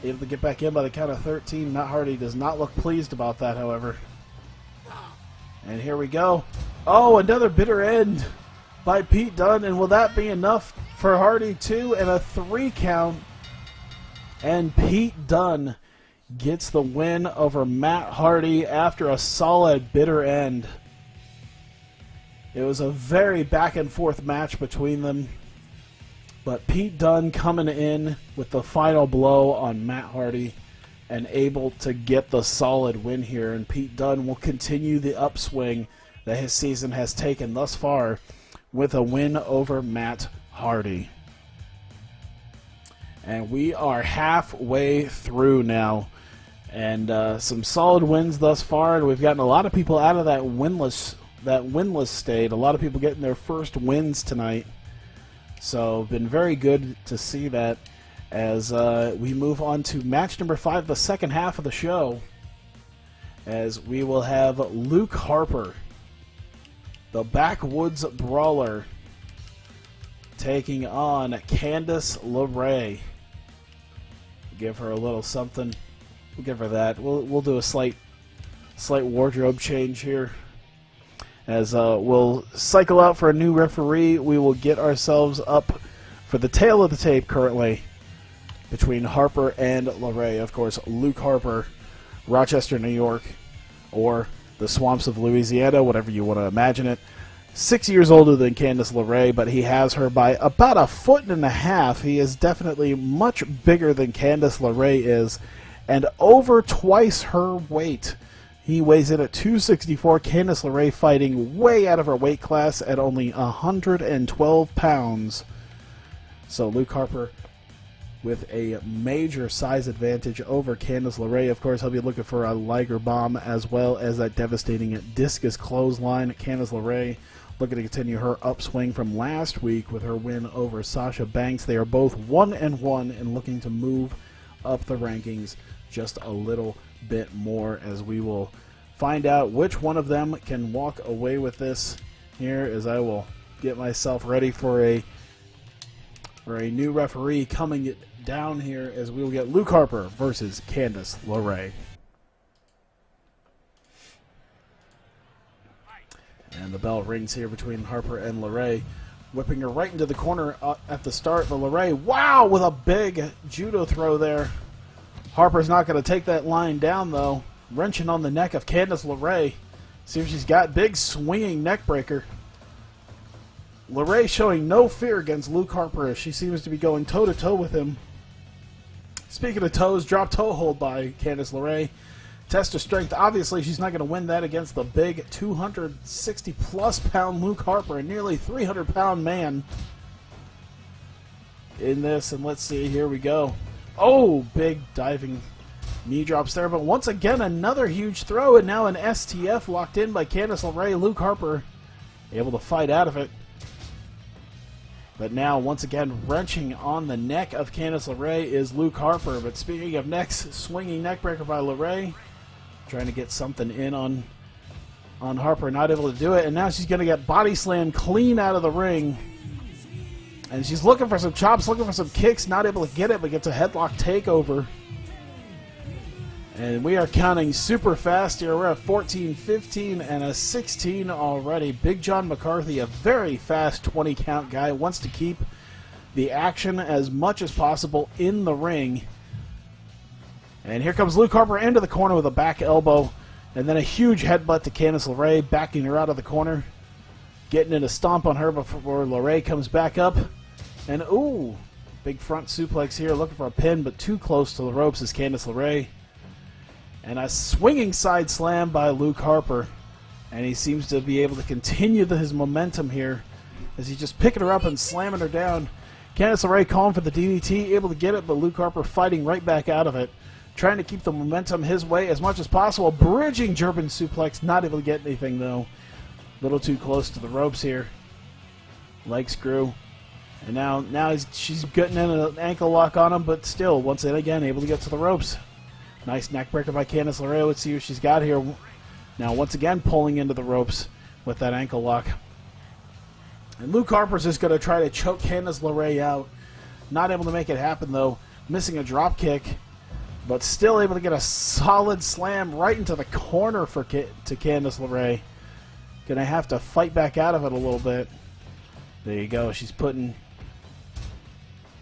able to get back in by the count of 13. Matt Hardy does not look pleased about that, however. And here we go. Oh, another bitter end by Pete Dunne. And will that be enough for Hardy, too? And a 3 count. And Pete Dunne gets the win over Matt Hardy after a solid bitter end. It was a very back and forth match between them. But Pete Dunne coming in with the final blow on Matt Hardy and able to get the solid win here. And Pete Dunne will continue the upswing that his season has taken thus far with a win over Matt Hardy. And we are halfway through now. And some solid wins thus far. And we've gotten a lot of people out of that winless state. A lot of people getting their first wins tonight. So been very good to see that as we move on to match number 5, the second half of the show, as we will have Luke Harper, the Backwoods Brawler, taking on Candice LeRae. Give her a little something. We'll give her that. We'll do a slight wardrobe change here. As we'll cycle out for a new referee, we will get ourselves up for the tail of the tape currently between Harper and LeRae. Of course, Luke Harper, Rochester, New York, or the swamps of Louisiana, whatever you want to imagine it. 6 years older than Candice LeRae, but he has her by about 1.5 feet. He is definitely much bigger than Candice LeRae is, and over twice her weight. He weighs in at 264. Candice LeRae fighting way out of her weight class at only 112 pounds. So Luke Harper with a major size advantage over Candice LeRae. Of course, he'll be looking for a Liger Bomb as well as that devastating discus clothesline. Candice LeRae looking to continue her upswing from last week with her win over Sasha Banks. They are both 1-1 and looking to move up the rankings just a little bit more, as we will find out which one of them can walk away with this here, as I will get myself ready for a new referee coming down here, as we will get Luke Harper versus Candice LeRae. And the bell rings here between Harper and LeRae, whipping her right into the corner at the start. But LeRae, wow, with a big judo throw there. Harper's not going to take that line down, though. Wrenching on the neck of Candice LeRae. See if she's got big swinging neck breaker. LeRae showing no fear against Luke Harper as she seems to be going toe-to-toe with him. Speaking of toes, drop toe hold by Candice LeRae. Test her strength. Obviously, she's not going to win that against the big 260-plus pound Luke Harper, a nearly 300-pound man in this. And let's see, here we go. Oh, big diving knee drops there. But once again, another huge throw, and now an STF locked in by Candice LeRae. Luke Harper able to fight out of it. But now, once again, wrenching on the neck of Candice LeRae is Luke Harper. But speaking of necks, swinging neckbreaker by LeRae. Trying to get something in on Harper, not able to do it. And now she's going to get body slammed clean out of the ring. And she's looking for some chops, looking for some kicks, not able to get it, but gets a headlock takeover. And we are counting super fast here. We're at 14, 15, and a 16 already. Big John McCarthy, a very fast 20-count guy, wants to keep the action as much as possible in the ring. And here comes Luke Harper into the corner with a back elbow, and then a huge headbutt to Candice LeRae, backing her out of the corner. Getting in a stomp on her before LeRae comes back up. And, ooh, big front suplex here, looking for a pin, but too close to the ropes is Candice LeRae. And a swinging side slam by Luke Harper. And he seems to be able to continue his momentum here as he's just picking her up and slamming her down. Candice LeRae calling for the DDT, able to get it, but Luke Harper fighting right back out of it. Trying to keep the momentum his way as much as possible. Bridging German suplex, not able to get anything though. A little too close to the ropes here. Leg screw. And now she's getting in an ankle lock on him, but still, once again, able to get to the ropes. Nice neck breaker by Candice LeRae. Let's see what she's got here. Now, once again, pulling into the ropes with that ankle lock. And Luke Harper's just going to try to choke Candice LeRae out. Not able to make it happen, though. Missing a drop kick, but still able to get a solid slam right into the corner to Candice LeRae. Going to have to fight back out of it a little bit. There you go. She's putting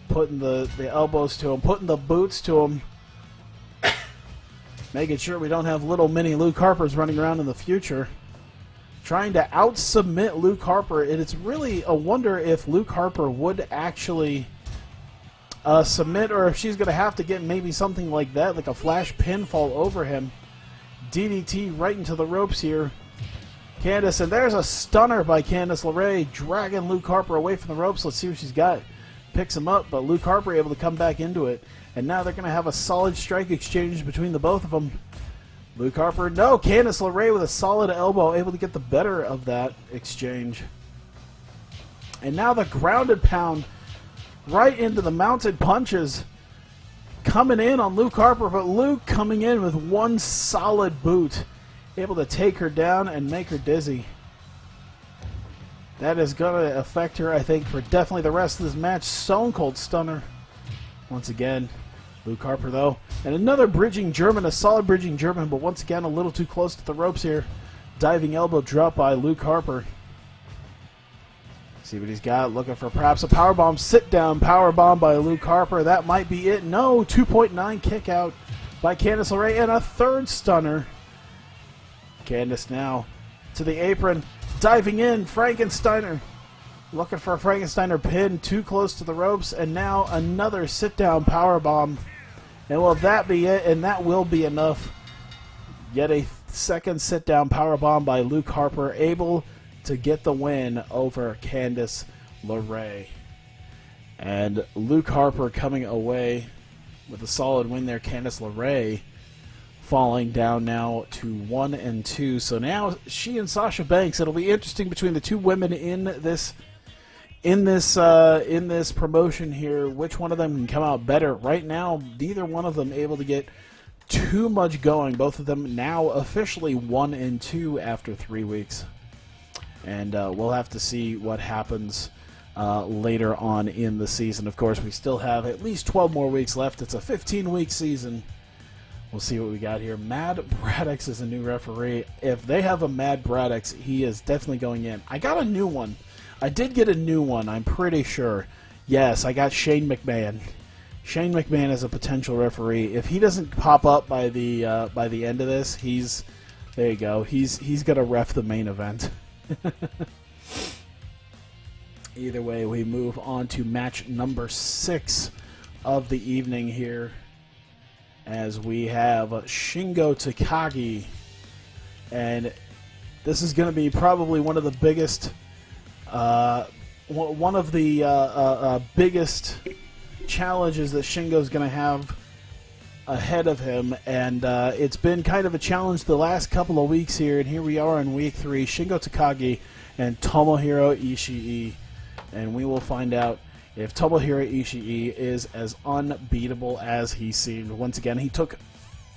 the elbows to him, putting the boots to him. Making sure we don't have little mini Luke Harpers running around in the future. Trying to out-submit Luke Harper. It's really a wonder if Luke Harper would actually submit, or if she's going to have to get maybe something like that, like a flash pinfall over him. DDT right into the ropes here. Candice, and there's a stunner by Candice LeRae, dragging Luke Harper away from the ropes. Let's see what she's got. Picks him up, but Luke Harper able to come back into it. And now they're going to have a solid strike exchange between the both of them. Luke Harper, no, Candice LeRae with a solid elbow, able to get the better of that exchange. And now the grounded pound right into the mounted punches coming in on Luke Harper, but Luke coming in with one solid boot, able to take her down and make her dizzy. That is going to affect her, I think, for definitely the rest of this match. Stone Cold Stunner. Once again, Luke Harper, though. And another bridging German, a solid bridging German, but once again a little too close to the ropes here. Diving elbow drop by Luke Harper. See what he's got. Looking for perhaps a powerbomb. Sit down powerbomb by Luke Harper. That might be it. No, 2.9 kick out by Candice LeRae. And a third stunner. Candice now to the apron. Diving in, Frankensteiner. Looking for a Frankensteiner pin, too close to the ropes, and now another sit-down powerbomb. And will that be it? And that will be enough. Yet a second sit-down powerbomb by Luke Harper, able to get the win over Candice LeRae. And Luke Harper coming away with a solid win there. Candice LeRae falling down now to 1-2. So now she and Sasha Banks. It'll be interesting between the two women in this promotion here, which one of them can come out better. Right now, neither one of them able to get too much going. Both of them now officially 1-2 after 3 weeks. And we'll have to see what happens later on in the season. Of course, we still have at least 12 more weeks left. It's a 15-week season. We'll see what we got here. Mad Braddox is a new referee. If they have a Mad Braddox, he is definitely going in. I got a new one. I did get a new one, I'm pretty sure. Yes, I got Shane McMahon. Shane McMahon is a potential referee. If he doesn't pop up by the end of this, there you go. He's gonna ref the main event. Either way, we move on to match number 6 of the evening here, as we have Shingo Takagi, and this is going to be probably one of the biggest, biggest challenges that Shingo's going to have ahead of him, and it's been kind of a challenge the last couple of weeks here, and here we are in week 3, Shingo Takagi and Tomohiro Ishii, and we will find out if Tomohiro Ishii is as unbeatable as he seemed. Once again, he took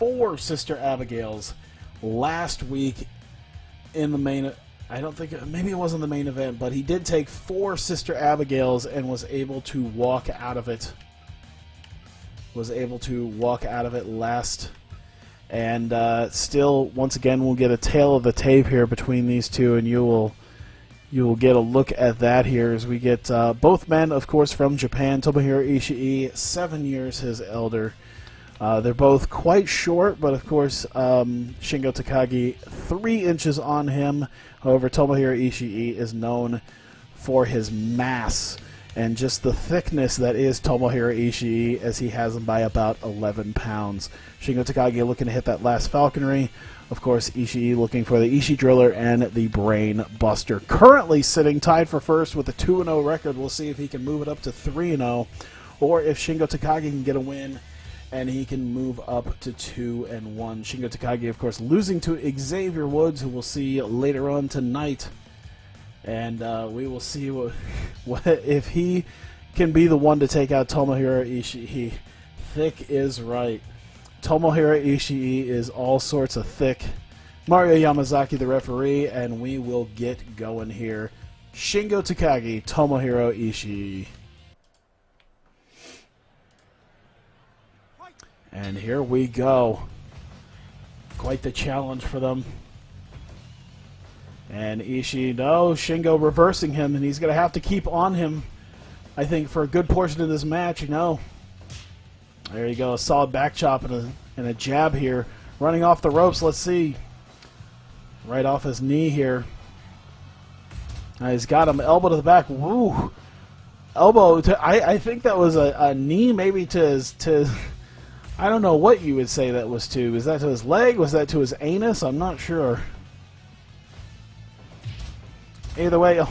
4 Sister Abigails last week in the main. I don't think, maybe it wasn't the main event, but he did take 4 Sister Abigails and was able to walk out of it. Last. And still, once again, we'll get a tail of the tape here between these two, and you will get a look at that here as we get both men, of course, from Japan. Tomohiro Ishii, 7 years his elder. They're both quite short, but of course, Shingo Takagi, 3 inches on him. However, Tomohiro Ishii is known for his mass and just the thickness that is Tomohiro Ishii, as he has him by about 11 pounds. Shingo Takagi looking to hit that last falconry. Of course, Ishii looking for the Ishii Driller and the Brain Buster. Currently sitting tied for first with a 2-0 record. We'll see if he can move it up to 3-0, or if Shingo Takagi can get a win and he can move up to 2-1. Shingo Takagi, of course, losing to Xavier Woods, who we'll see later on tonight. And we will see what if he can be the one to take out Tomohiro Ishii. Thick is right. Tomohiro Ishii is all sorts of thick. Mario Yamazaki, the referee, and we will get going here. Shingo Takagi, Tomohiro Ishii. And here we go. Quite the challenge for them. And Ishii, no, Shingo reversing him, and he's going to have to keep on him, I think, for a good portion of this match, you know. There you go, a solid back chop and a jab here. Running off the ropes, let's see. Right off his knee here. Now he's got him, elbow to the back. Woo! Elbow to, I think that was a knee maybe to his, I don't know what you would say that was to. Was that to his leg? Was that to his anus? I'm not sure. Either way,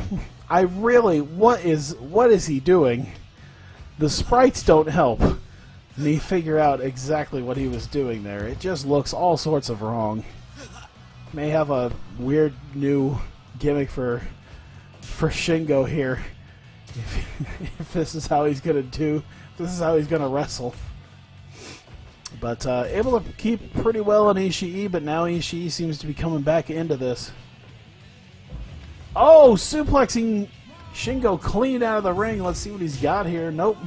I really, what is he doing? The sprites don't help me figure out exactly what he was doing there. It just looks all sorts of wrong. May have a weird new gimmick for Shingo here. If this is how he's gonna do, if this is how he's gonna wrestle. But able to keep pretty well on Ishii, but now Ishii seems to be coming back into this. Oh, suplexing Shingo clean out of the ring. Let's see what he's got here. Nope.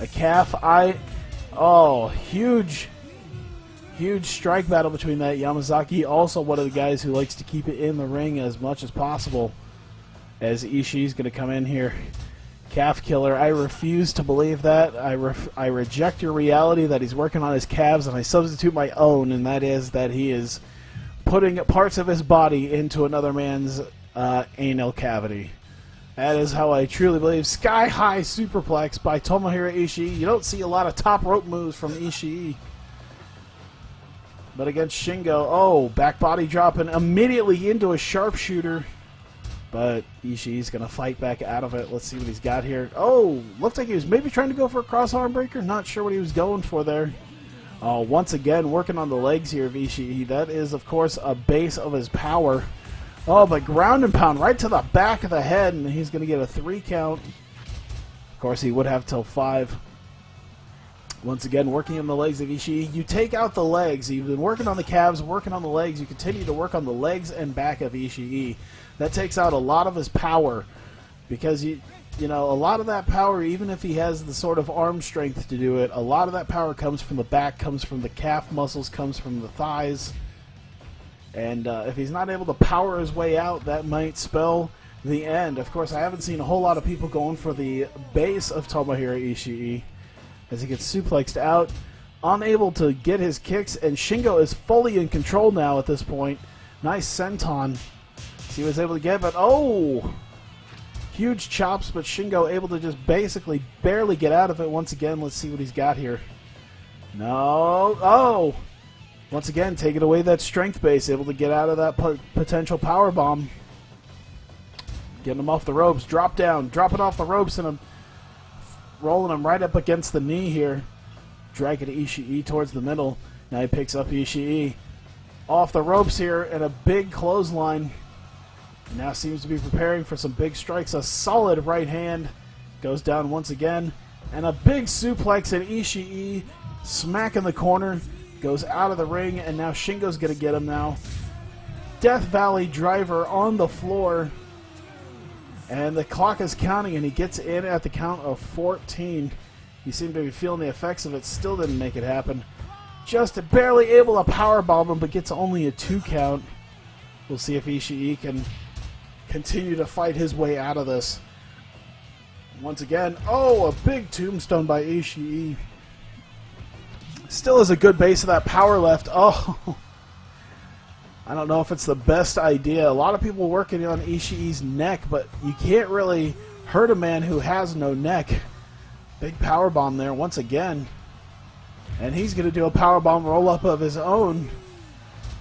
A calf. Oh, huge strike battle between that. Yamazaki, also one of the guys who likes to keep it in the ring as much as possible. As Ishii's going to come in here. Calf killer. I refuse to believe that. I reject your reality that he's working on his calves, and I substitute my own, and that is that he is putting parts of his body into another man's anal cavity. That is how I truly believe. Sky high superplex by Tomohiro Ishii. You don't see a lot of top rope moves from Ishii. But against Shingo, oh, back body dropping immediately into a sharpshooter. But Ishii's going to fight back out of it. Let's see what he's got here. Oh, looks like he was maybe trying to go for a cross arm breaker. Not sure what he was going for there. Oh, once again, working on the legs here of Ishii. That is, of course, a base of his power. Oh, but ground and pound right to the back of the head, and he's going to get a 3 count. Of course, he would have till 5. Once again, working on the legs of Ishii. You take out the legs. You've been working on the calves, working on the legs. You continue to work on the legs and back of Ishii. That takes out a lot of his power, because you know, a lot of that power, even if he has the sort of arm strength to do it, a lot of that power comes from the back, comes from the calf muscles, comes from the thighs. And if he's not able to power his way out, that might spell the end. Of course, I haven't seen a whole lot of people going for the base of Tomohiro Ishii as he gets suplexed out, unable to get his kicks, and Shingo is fully in control now at this point. Nice senton. He was able to get, but oh! Huge chops, but Shingo able to just basically barely get out of it. Once again, let's see what he's got here. No. Oh! Once again, taking away that strength base, able to get out of that potential power bomb. Getting him off the ropes. Drop down. Dropping off the ropes and rolling him right up against the knee here. Dragging Ishii towards the middle. Now he picks up Ishii. Off the ropes here and a big clothesline. Now seems to be preparing for some big strikes. A solid right hand goes down once again. And a big suplex, and Ishii smack in the corner. Goes out of the ring, and now Shingo's going to get him now. Death Valley driver on the floor. And the clock is counting, and he gets in at the count of 14. He seemed to be feeling the effects of it. Still didn't make it happen. Just barely able to powerbomb him, but gets only a 2 count. We'll see if Ishii can continue to fight his way out of this. Once again, oh, a big tombstone by Ishii. Still has a good base of that power left. Oh, I don't know if it's the best idea. A lot of people working on Ishii's neck, but you can't really hurt a man who has no neck. Big power bomb there once again. And he's going to do a power bomb roll-up of his own.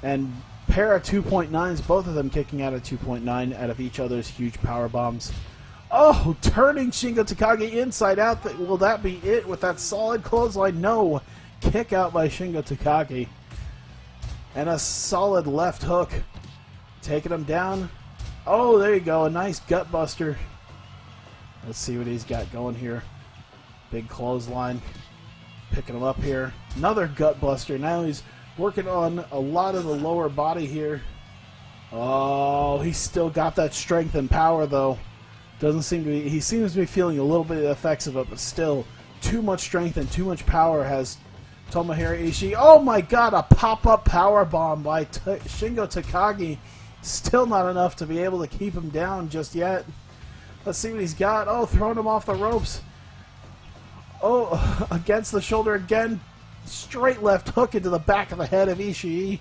And pair of 2.9s, both of them kicking out at 2.9 out of each other's huge power bombs. Oh, turning Shingo Takagi inside out. Will that be it with that solid clothesline? No. Kick out by Shingo Takagi. And a solid left hook. Taking him down. Oh, there you go. A nice gut buster. Let's see what he's got going here. Big clothesline. Picking him up here. Another gut buster. Now he's working on a lot of the lower body here. Oh, he's still got that strength and power, though. Doesn't seem to be... He seems to be feeling a little bit of the effects of it, but still, too much strength and too much power has Tomohiro Ishii. Oh my god, a pop-up power bomb by Shingo Takagi. Still not enough to be able to keep him down just yet. Let's see what he's got. Oh, throwing him off the ropes. Oh, against the shoulder again. Straight left hook into the back of the head of Ishii.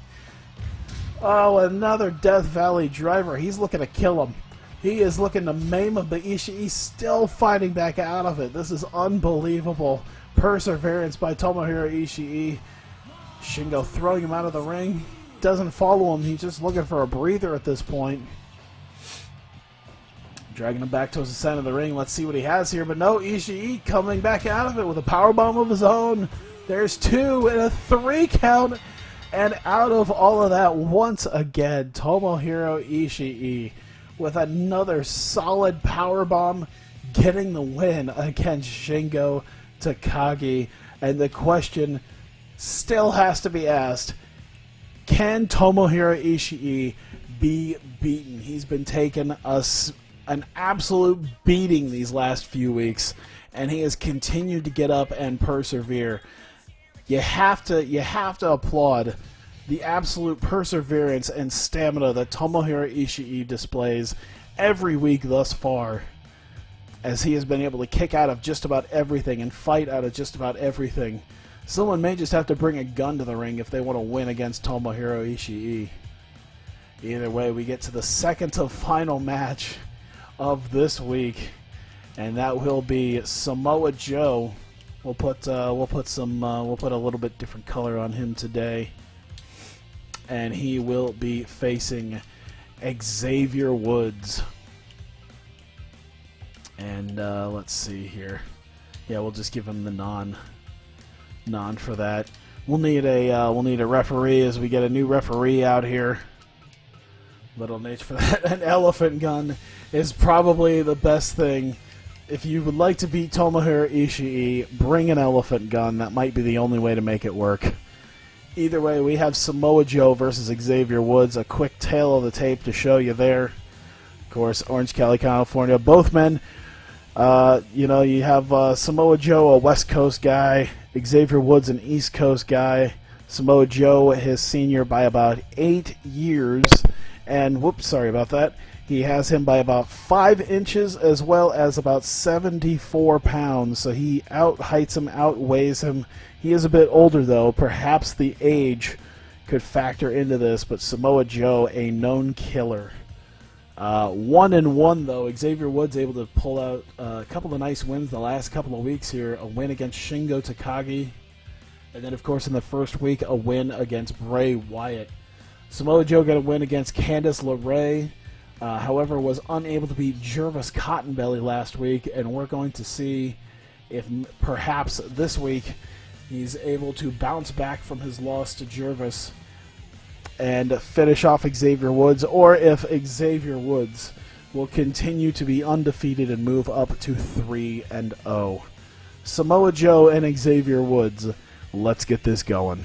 Oh, another Death Valley driver. He's looking to kill him. He is looking to maim him, but Ishii still fighting back out of it. This is unbelievable. Perseverance by Tomohiro Ishii. Shingo throwing him out of the ring. Doesn't follow him. He's just looking for a breather at this point. Dragging him back towards the center of the ring. Let's see what he has here. But no, Ishii coming back out of it with a powerbomb of his own. There's 2 and a 3 count. And out of all of that, once again, Tomohiro Ishii with another solid powerbomb, getting the win against Shingo Takagi. And the question still has to be asked, can Tomohiro Ishii be beaten? He's been taking an absolute beating these last few weeks, and he has continued to get up and persevere. You have to applaud the absolute perseverance and stamina that Tomohiro Ishii displays every week thus far, as he has been able to kick out of just about everything and fight out of just about everything. Someone may just have to bring a gun to the ring if they want to win against Tomohiro Ishii. Either way, we get to the second to final match of this week, and that will be Samoa Joe. We'll put a little bit different color on him today, and he will be facing Xavier Woods. And let's see here. Yeah, we'll just give him the non for that. We'll need a referee as we get a new referee out here. Little niche for that. An elephant gun is probably the best thing. If you would like to beat Tomohiro Ishii, bring an elephant gun. That might be the only way to make it work. Either way, we have Samoa Joe versus Xavier Woods. A quick tail of the tape to show you there. Of course, Orange County, California. Both men, you have Samoa Joe, a West Coast guy. Xavier Woods, an East Coast guy. Samoa Joe, his senior by about 8 years. And, whoops, sorry about that. He has him by about 5 inches as well as about 74 pounds. So he out-heights him, outweighs him. He is a bit older, though. Perhaps the age could factor into this. But Samoa Joe, a known killer. 1-1, though. Xavier Woods able to pull out a couple of nice wins the last couple of weeks here. A win against Shingo Takagi. And then, of course, in the first week, a win against Bray Wyatt. Samoa Joe got a win against Candice LeRae. However, was unable to beat Jervis Cottonbelly last week. And we're going to see if perhaps this week he's able to bounce back from his loss to Jervis and finish off Xavier Woods, or if Xavier Woods will continue to be undefeated and move up to 3-0. Samoa Joe and Xavier Woods, let's get this going.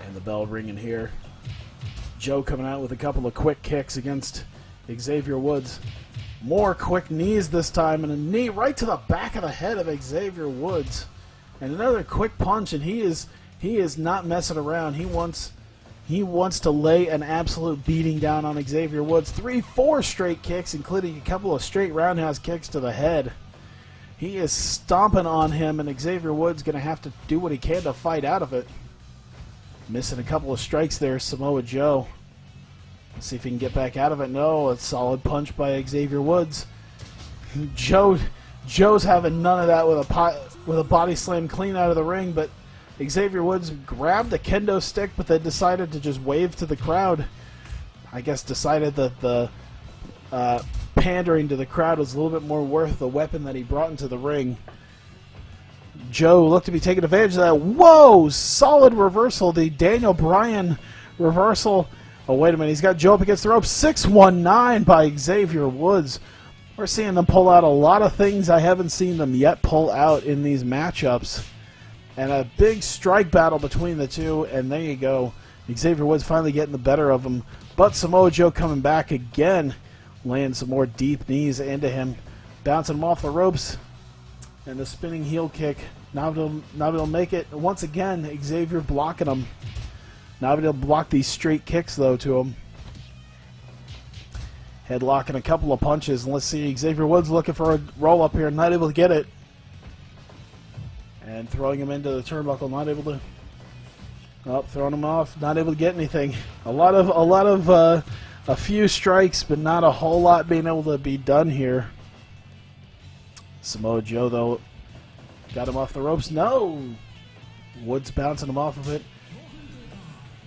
And the bell ringing here. Joe coming out with a couple of quick kicks against Xavier Woods. More quick knees this time, and a knee right to the back of the head of Xavier Woods. And another quick punch, and he is not messing around. He wants to lay an absolute beating down on Xavier Woods. 3-4 straight kicks, including a couple of straight roundhouse kicks to the head. He is stomping on him, and Xavier Woods going to have to do what he can to fight out of it. Missing a couple of strikes there, Samoa Joe. Let's see if he can get back out of it. No, a solid punch by Xavier Woods. Joe's having none of that with a body slam clean out of the ring, but Xavier Woods grabbed the kendo stick, but then decided to just wave to the crowd. I guess decided that the pandering to the crowd was a little bit more worth the weapon that he brought into the ring. Joe looked to be taking advantage of that. Whoa! Solid reversal. The Daniel Bryan reversal. Oh, wait a minute. He's got Joe up against the ropes. 619 by Xavier Woods. We're seeing them pull out a lot of things I haven't seen them yet pull out in these matchups. And a big strike battle between the two. And there you go. Xavier Woods finally getting the better of him. But Samoa Joe coming back again. Laying some more deep knees into him. Bouncing him off the ropes. And the spinning heel kick. Not able to make it. Once again, Xavier blocking him. Not able to block these straight kicks, though, to him. Headlocking a couple of punches. And let's see, Xavier Woods looking for a roll-up here. Not able to get it. And throwing him into the turnbuckle. Not able to... Oh, throwing him off. Not able to get anything. A few strikes, but not a whole lot being able to be done here. Samoa Joe, though, got him off the ropes. No! Woods bouncing him off of it.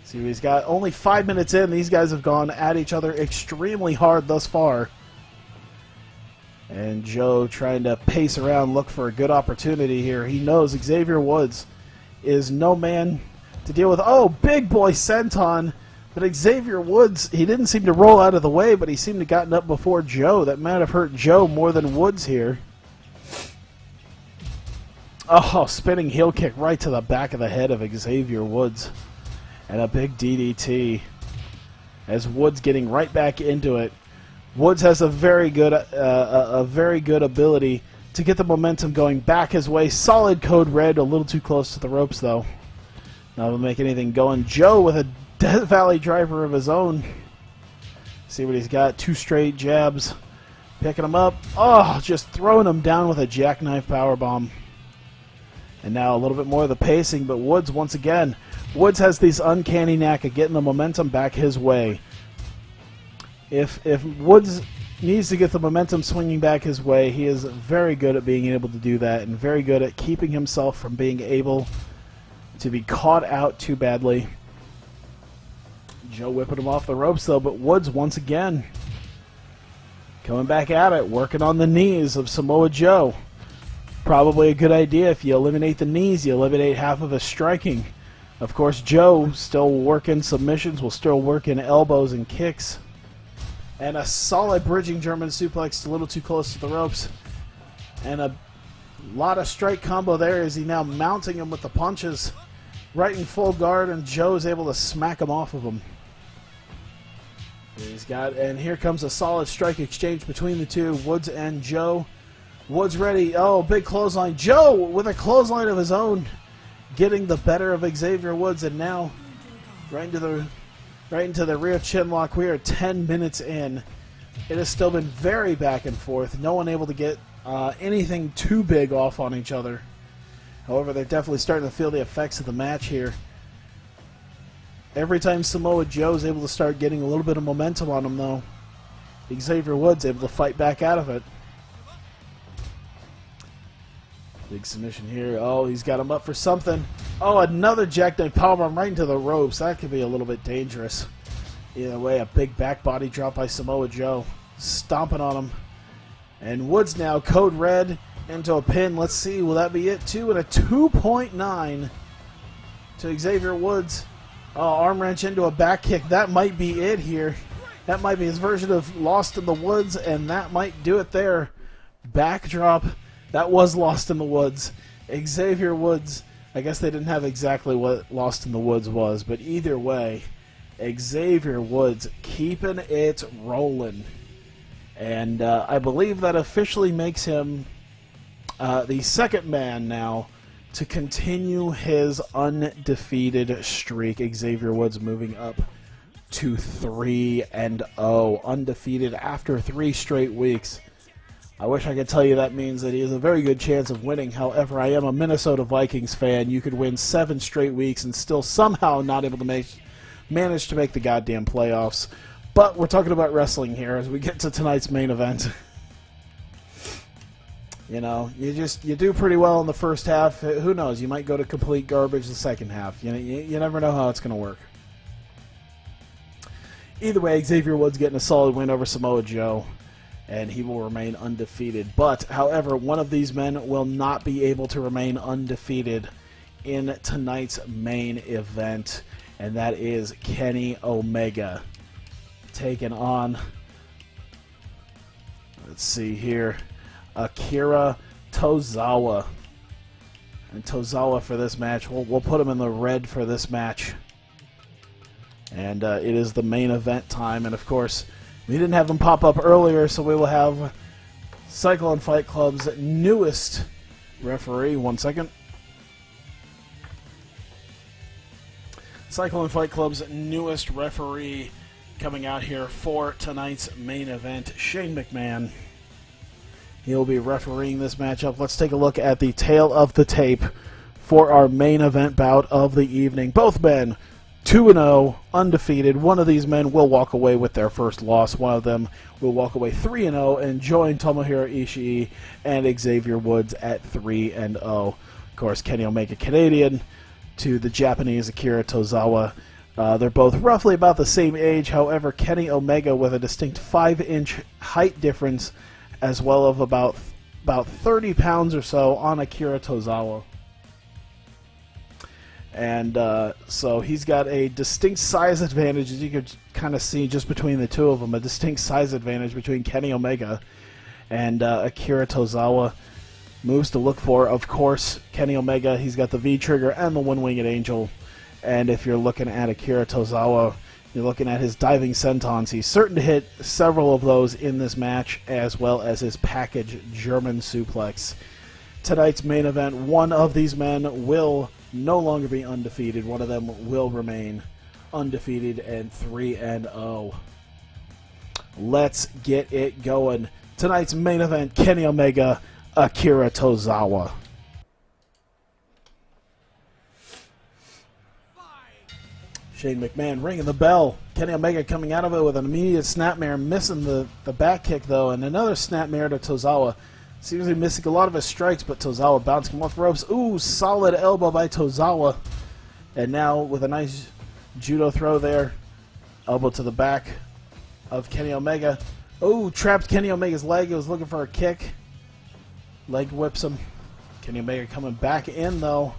See what he's got. Only 5 minutes in, these guys have gone at each other extremely hard thus far. And Joe trying to pace around, look for a good opportunity here. He knows Xavier Woods is no man to deal with. Oh, big boy senton. But Xavier Woods, he didn't seem to roll out of the way, but he seemed to have gotten up before Joe. That might have hurt Joe more than Woods here. Oh, spinning heel kick right to the back of the head of Xavier Woods. And a big DDT. As Woods getting right back into it. Woods has a very good ability to get the momentum going back his way. Solid code red, a little too close to the ropes though. Not able to make anything going. Joe with a Death Valley driver of his own. See what he's got. 2 straight jabs. Picking him up. Oh, just throwing him down with a jackknife powerbomb. And now a little bit more of the pacing, but Woods once again. Woods has this uncanny knack of getting the momentum back his way. If Woods needs to get the momentum swinging back his way, he is very good at being able to do that and very good at keeping himself from being able to be caught out too badly. Joe whipping him off the ropes though, but Woods once again coming back at it, working on the knees of Samoa Joe. Probably a good idea. If you eliminate the knees, you eliminate half of his striking. Of course, Joe still working submissions, will still work in elbows and kicks. And a solid bridging German suplex, a little too close to the ropes. And a lot of strike combo there as he now mounting him with the punches. Right in full guard, and Joe's able to smack him off of him. And here comes a solid strike exchange between the two, Woods and Joe. Woods ready. Oh, big clothesline. Joe with a clothesline of his own, getting the better of Xavier Woods, and now right into the rear chin lock. We are 10 minutes in. It has still been very back and forth. No one able to get anything too big off on each other. However, they're definitely starting to feel the effects of the match here. Every time Samoa Joe's able to start getting a little bit of momentum on him, though, Xavier Woods able to fight back out of it. Big submission here. Oh, he's got him up for something. Oh, another jackknife powerbomb right into the ropes. That could be a little bit dangerous. Either way, a big back body drop by Samoa Joe. Stomping on him. And Woods now, code red, into a pin. Let's see, will that be it too? And a 2.9 to Xavier Woods. Oh, arm wrench into a back kick. That might be it here. That might be his version of Lost in the Woods, and that might do it there. Backdrop. That was Lost in the Woods. Xavier Woods, I guess they didn't have exactly what Lost in the Woods was, but either way, Xavier Woods keeping it rolling. And I believe that officially makes him the second man now to continue his undefeated streak. Xavier Woods moving up to 3-0, undefeated after 3 straight weeks. I wish I could tell you that means that he has a very good chance of winning. However, I am a Minnesota Vikings fan. You could win 7 straight weeks and still somehow not able to manage to make the goddamn playoffs. But we're talking about wrestling here as we get to tonight's main event. You know, you do pretty well in the first half. Who knows? You might go to complete garbage the second half. You never know how it's going to work. Either way, Xavier Woods getting a solid win over Samoa Joe, and he will remain undefeated. But, however, one of these men will not be able to remain undefeated in tonight's main event, and that is Kenny Omega taking on, let's see here, Akira Tozawa. And Tozawa for this match, we'll put him in the red for this match. And it is the main event time, and of course, we didn't have them pop up earlier, so we will have Cyclone Fight Club's newest referee. 1 second. Cyclone Fight Club's newest referee coming out here for tonight's main event, Shane McMahon. He'll be refereeing this matchup. Let's take a look at the tail of the tape for our main event bout of the evening. Both men 2-0, undefeated. One of these men will walk away with their first loss. One of them will walk away 3-0 and join Tomohiro Ishii and Xavier Woods at 3-0. Of course, Kenny Omega, Canadian, to the Japanese Akira Tozawa. They're both roughly about the same age. However, Kenny Omega with a distinct 5-inch height difference, as well of about 30 pounds or so on Akira Tozawa. And so he's got a distinct size advantage, as you could kind of see just between the two of them, a distinct size advantage between Kenny Omega and Akira Tozawa. Moves to look for, of course, Kenny Omega. He's got the V-trigger and the one-winged angel. And if you're looking at Akira Tozawa, you're looking at his diving sentons. He's certain to hit several of those in this match, as well as his package German suplex. Tonight's main event, one of these men will no longer be undefeated. One of them will remain undefeated and 3-0. Let's get it going. Tonight's main event, Kenny Omega, Akira Tozawa. Shane McMahon ringing the bell. Kenny Omega coming out of it with an immediate snapmare, missing the back kick though, and another snapmare to Tozawa. Seems to be missing a lot of his strikes, but Tozawa bouncing him off the ropes. Ooh, solid elbow by Tozawa. And now with a nice judo throw there. Elbow to the back of Kenny Omega. Ooh, trapped Kenny Omega's leg. He was looking for a kick. Leg whips him. Kenny Omega coming back in though.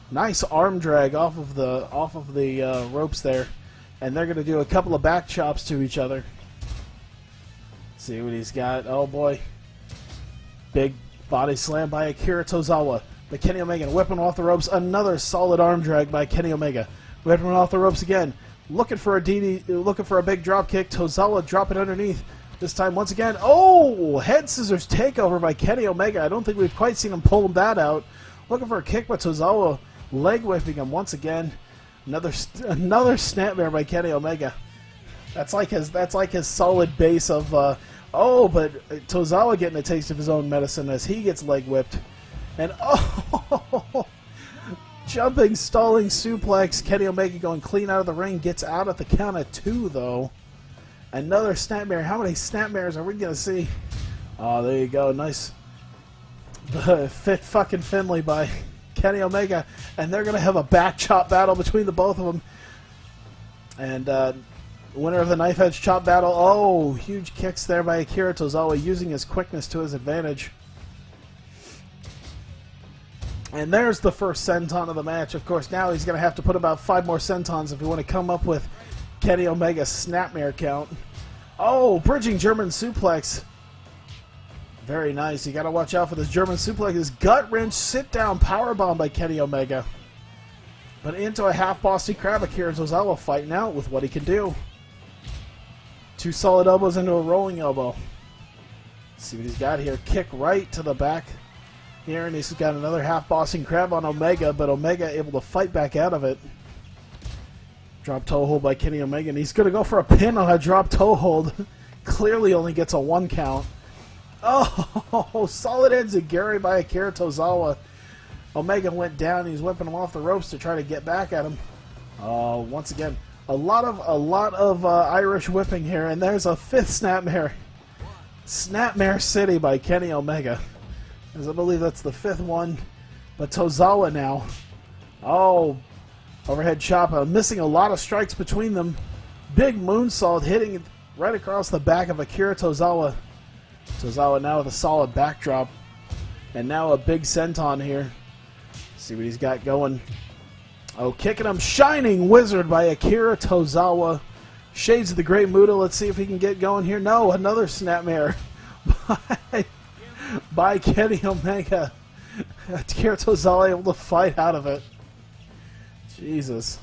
Nice arm drag off of the ropes there. And they're going to do a couple of back chops to each other. See what he's got. Oh boy. Big body slam by Akira Tozawa. But Kenny Omega whipping off the ropes. Another solid arm drag by Kenny Omega. Whipping off the ropes again. Looking for a looking for a big drop kick. Tozawa dropping underneath. This time once again. Oh! Head scissors takeover by Kenny Omega. I don't think we've quite seen him pull that out. Looking for a kick by Tozawa. Leg whipping him once again. Another snapmare by Kenny Omega. That's like his solid base of. Oh, but Tozawa getting a taste of his own medicine as he gets leg whipped. And oh, jumping, stalling suplex. Kenny Omega going clean out of the ring. Gets out at the count of 2 though. Another snapmare. How many snapmares are we gonna see? Oh, there you go. Nice. Fit fucking Finley by Kenny Omega, and they're going to have a back chop battle between the both of them. And winner of the knife edge chop battle. Oh, huge kicks there by Akira Tozawa, using his quickness to his advantage. And there's the first senton of the match. Of course, now he's going to have to put about 5 more sentons if we want to come up with Kenny Omega's snapmare count. Oh, bridging German suplex. Very nice. You got to watch out for this German suplex. This gut wrench sit down powerbomb by Kenny Omega. But into a half Boston Crab. Akira Tozawa fighting out with what he can do. 2 solid elbows into a rolling elbow. Let's see what he's got here. Kick right to the back here, and he's got another half Boston Crab on Omega, but Omega able to fight back out of it. Drop toe hold by Kenny Omega, and he's going to go for a pin on a drop toe hold. Clearly only gets a 1 count. Oh, solid enziguri by Akira Tozawa. Omega went down. He's whipping him off the ropes to try to get back at him. Oh, once again. A lot of Irish whipping here, and there's a fifth Snapmare. Snapmare City by Kenny Omega. As I believe that's the fifth one. But Tozawa now. Oh, overhead chop. Missing a lot of strikes between them. Big moonsault hitting right across the back of Akira Tozawa. Tozawa now with a solid backdrop. And now a big senton here. See what he's got going. Oh, kicking him. Shining Wizard by Akira Tozawa. Shades of the Great Muta. Let's see if he can get going here. No, another Snapmare by Kenny Omega. Akira Tozawa able to fight out of it. Jesus.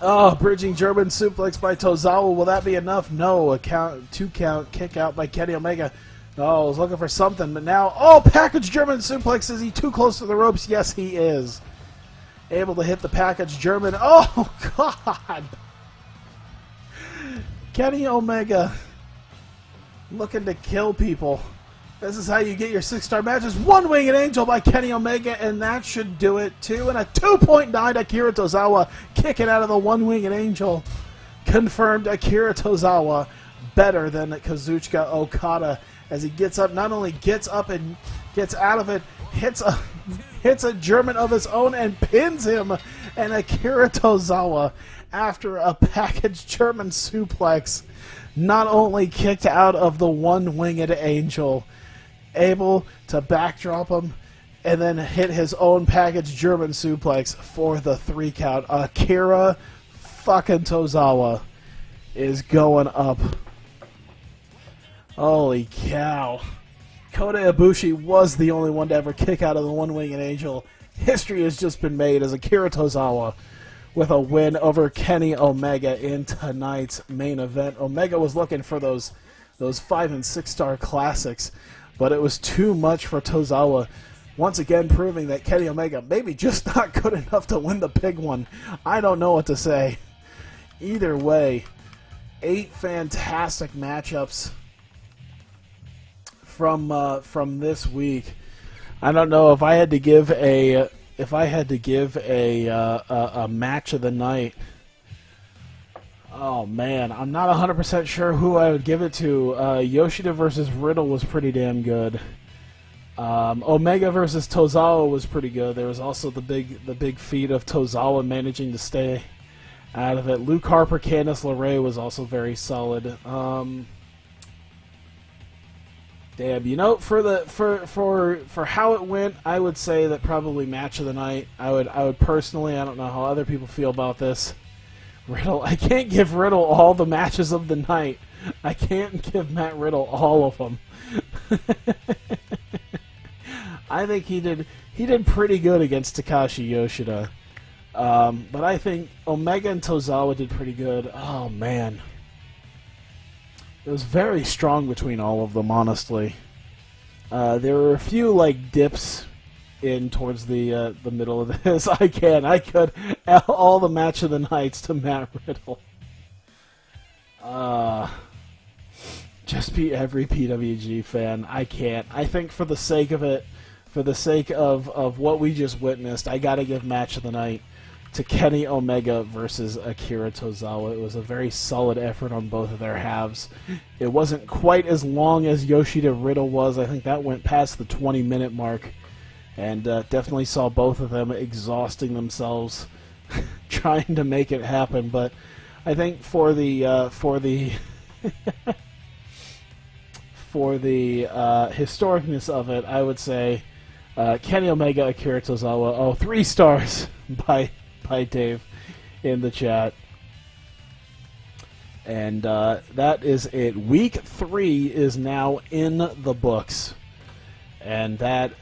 Oh, bridging German suplex by Tozawa. Will that be enough? No. A count, 2 count kick out by Kenny Omega. Oh, I was looking for something, but now... Oh, package German suplex. Is he too close to the ropes? Yes, he is. Able to hit the package German. Oh, God. Kenny Omega looking to kill people. This is how you get your 6-star matches. One-Winged Angel by Kenny Omega, and that should do it, too. And a 2.9 Akira Tozawa kicking out of the One-Winged Angel. Confirmed Akira Tozawa better than Kazuchika Okada. As he gets up, not only gets up and gets out of it, hits a German of his own and pins him. And Akira Tozawa, after a packaged German suplex, not only kicked out of the One-Winged Angel, able to backdrop him and then hit his own packaged German suplex for the 3 count. Akira fucking Tozawa is going up. Holy cow. Kota Ibushi was the only one to ever kick out of the One-Winged Angel. History has just been made as Akira Tozawa with a win over Kenny Omega in tonight's main event. Omega was looking for those 5- and 6-star classics, but it was too much for Tozawa. Once again proving that Kenny Omega maybe just not good enough to win the big one. I don't know what to say. Either way, 8 fantastic matchups from this week. I don't know if I had to give a match of the night. Oh man, I'm not 100% sure who I would give it to. Yoshida versus Riddle was pretty damn good. Omega versus Tozawa was pretty good. There was also the big feat of Tozawa managing to stay out of it. Luke Harper, Candice LeRae was also very solid. Damn, you know, for how it went, I would say that probably match of the night. I would personally, I don't know how other people feel about this. Riddle, I can't give Riddle all the matches of the night. I can't give Matt Riddle all of them. I think he did pretty good against Takashi Yoshida. But I think Omega and Tozawa did pretty good. Oh man. It was very strong between all of them, honestly. There were a few like dips in towards the middle of this. I could all the match of the nights to Matt Riddle. Just be every PWG fan. I can't. I think for the sake of it, for the sake of what we just witnessed, I gotta give match of the night to Kenny Omega versus Akira Tozawa. It was a very solid effort on both of their halves. It wasn't quite as long as Yoshida Riddle was. I think that went past the 20-minute mark, and definitely saw both of them exhausting themselves trying to make it happen. But I think for the historicness of it, I would say Kenny Omega, Akira Tozawa. Oh, 3 stars by Dave in the chat. And that is it. Week 3 is now in the books. And that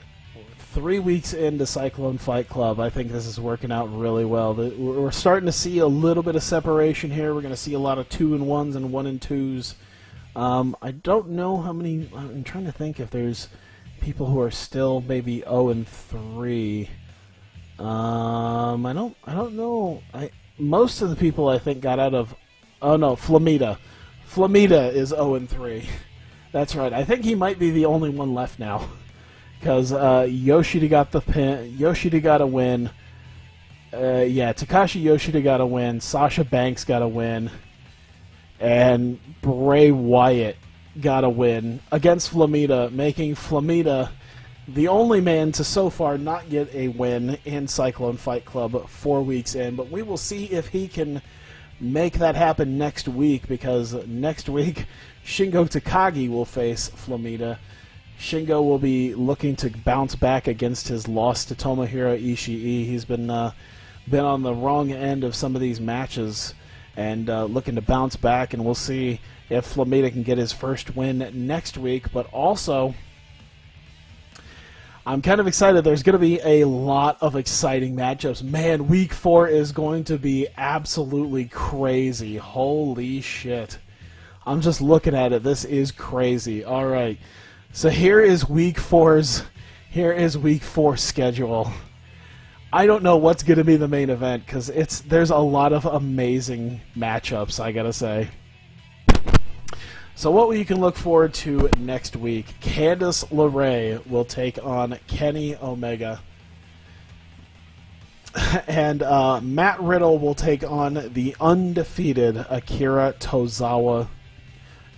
3 weeks into Cyclone Fight Club, I think this is working out really well. We're starting to see a little bit of separation here. We're going to see a lot of 2-1s and 1-2s. I don't know how many. I'm trying to think if there's people who are still maybe 0-3. I don't know. Most of the people I think got out of. Oh no, Flamita. Flamita is 0-3. That's right. I think he might be the only one left now, because Yoshida got the pin. Yoshida got a win. Yeah, Takashi Yoshida got a win. Sasha Banks got a win. And Bray Wyatt got a win against Flamita, making Flamita the only man to so far not get a win in Cyclone Fight Club 4 weeks in. But we will see if he can make that happen next week, because next week Shingo Takagi will face Flamita. Shingo will be looking to bounce back against his loss to Tomohiro Ishii. He's been on the wrong end of some of these matches and looking to bounce back, and we'll see if Flamita can get his first win next week. But also, I'm kind of excited. There's going to be a lot of exciting matchups. Man, Week 4 is going to be absolutely crazy. Holy shit. I'm just looking at it. This is crazy. All right. So here is Week 4's schedule. I don't know what's going to be the main event, because there's a lot of amazing matchups, I got to say. So what you can look forward to next week: Candice LeRae will take on Kenny Omega. And Matt Riddle will take on the undefeated Akira Tozawa.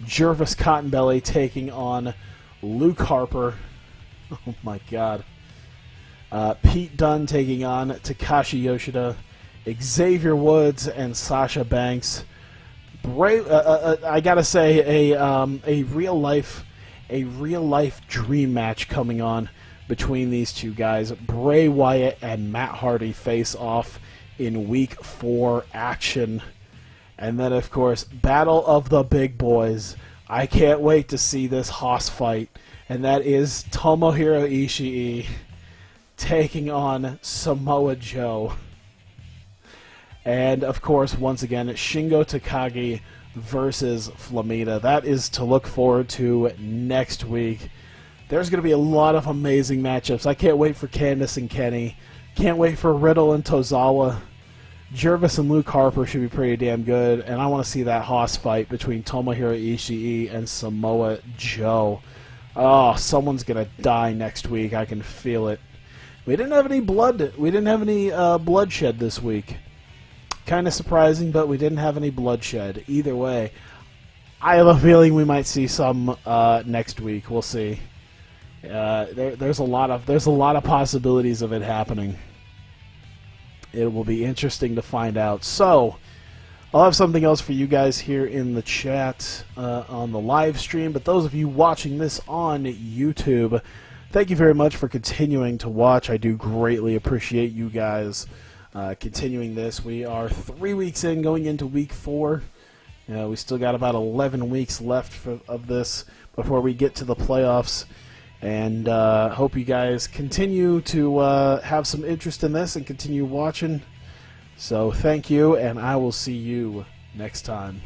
Jervis Cottonbelly taking on Luke Harper. Oh my god. Pete Dunne taking on Takashi Yoshida. Xavier Woods and Sasha Banks. I gotta say, a real life dream match coming on between these two guys. Bray Wyatt and Matt Hardy face off in Week 4 action, and then of course, Battle of the Big Boys. I can't wait to see this Hoss fight, and that is Tomohiro Ishii taking on Samoa Joe. And, of course, once again, Shingo Takagi versus Flamita. That is to look forward to next week. There's going to be a lot of amazing matchups. I can't wait for Candice and Kenny. Can't wait for Riddle and Tozawa. Jervis and Luke Harper should be pretty damn good. And I want to see that Hoss fight between Tomohiro Ishii and Samoa Joe. Oh, someone's going to die next week. I can feel it. We didn't have any blood. We didn't have any bloodshed this week. Kind of surprising, but we didn't have any bloodshed. Either way, I have a feeling we might see some next week. We'll see. There's a lot of possibilities of it happening. It will be interesting to find out. So, I'll have something else for you guys here in the chat on the live stream. But those of you watching this on YouTube, thank you very much for continuing to watch. I do greatly appreciate you guys continuing this. We are 3 weeks in, going into Week 4. We still got about 11 weeks left of this before we get to the playoffs. And hope you guys continue to have some interest in this and continue watching. So thank you, and I will see you next time.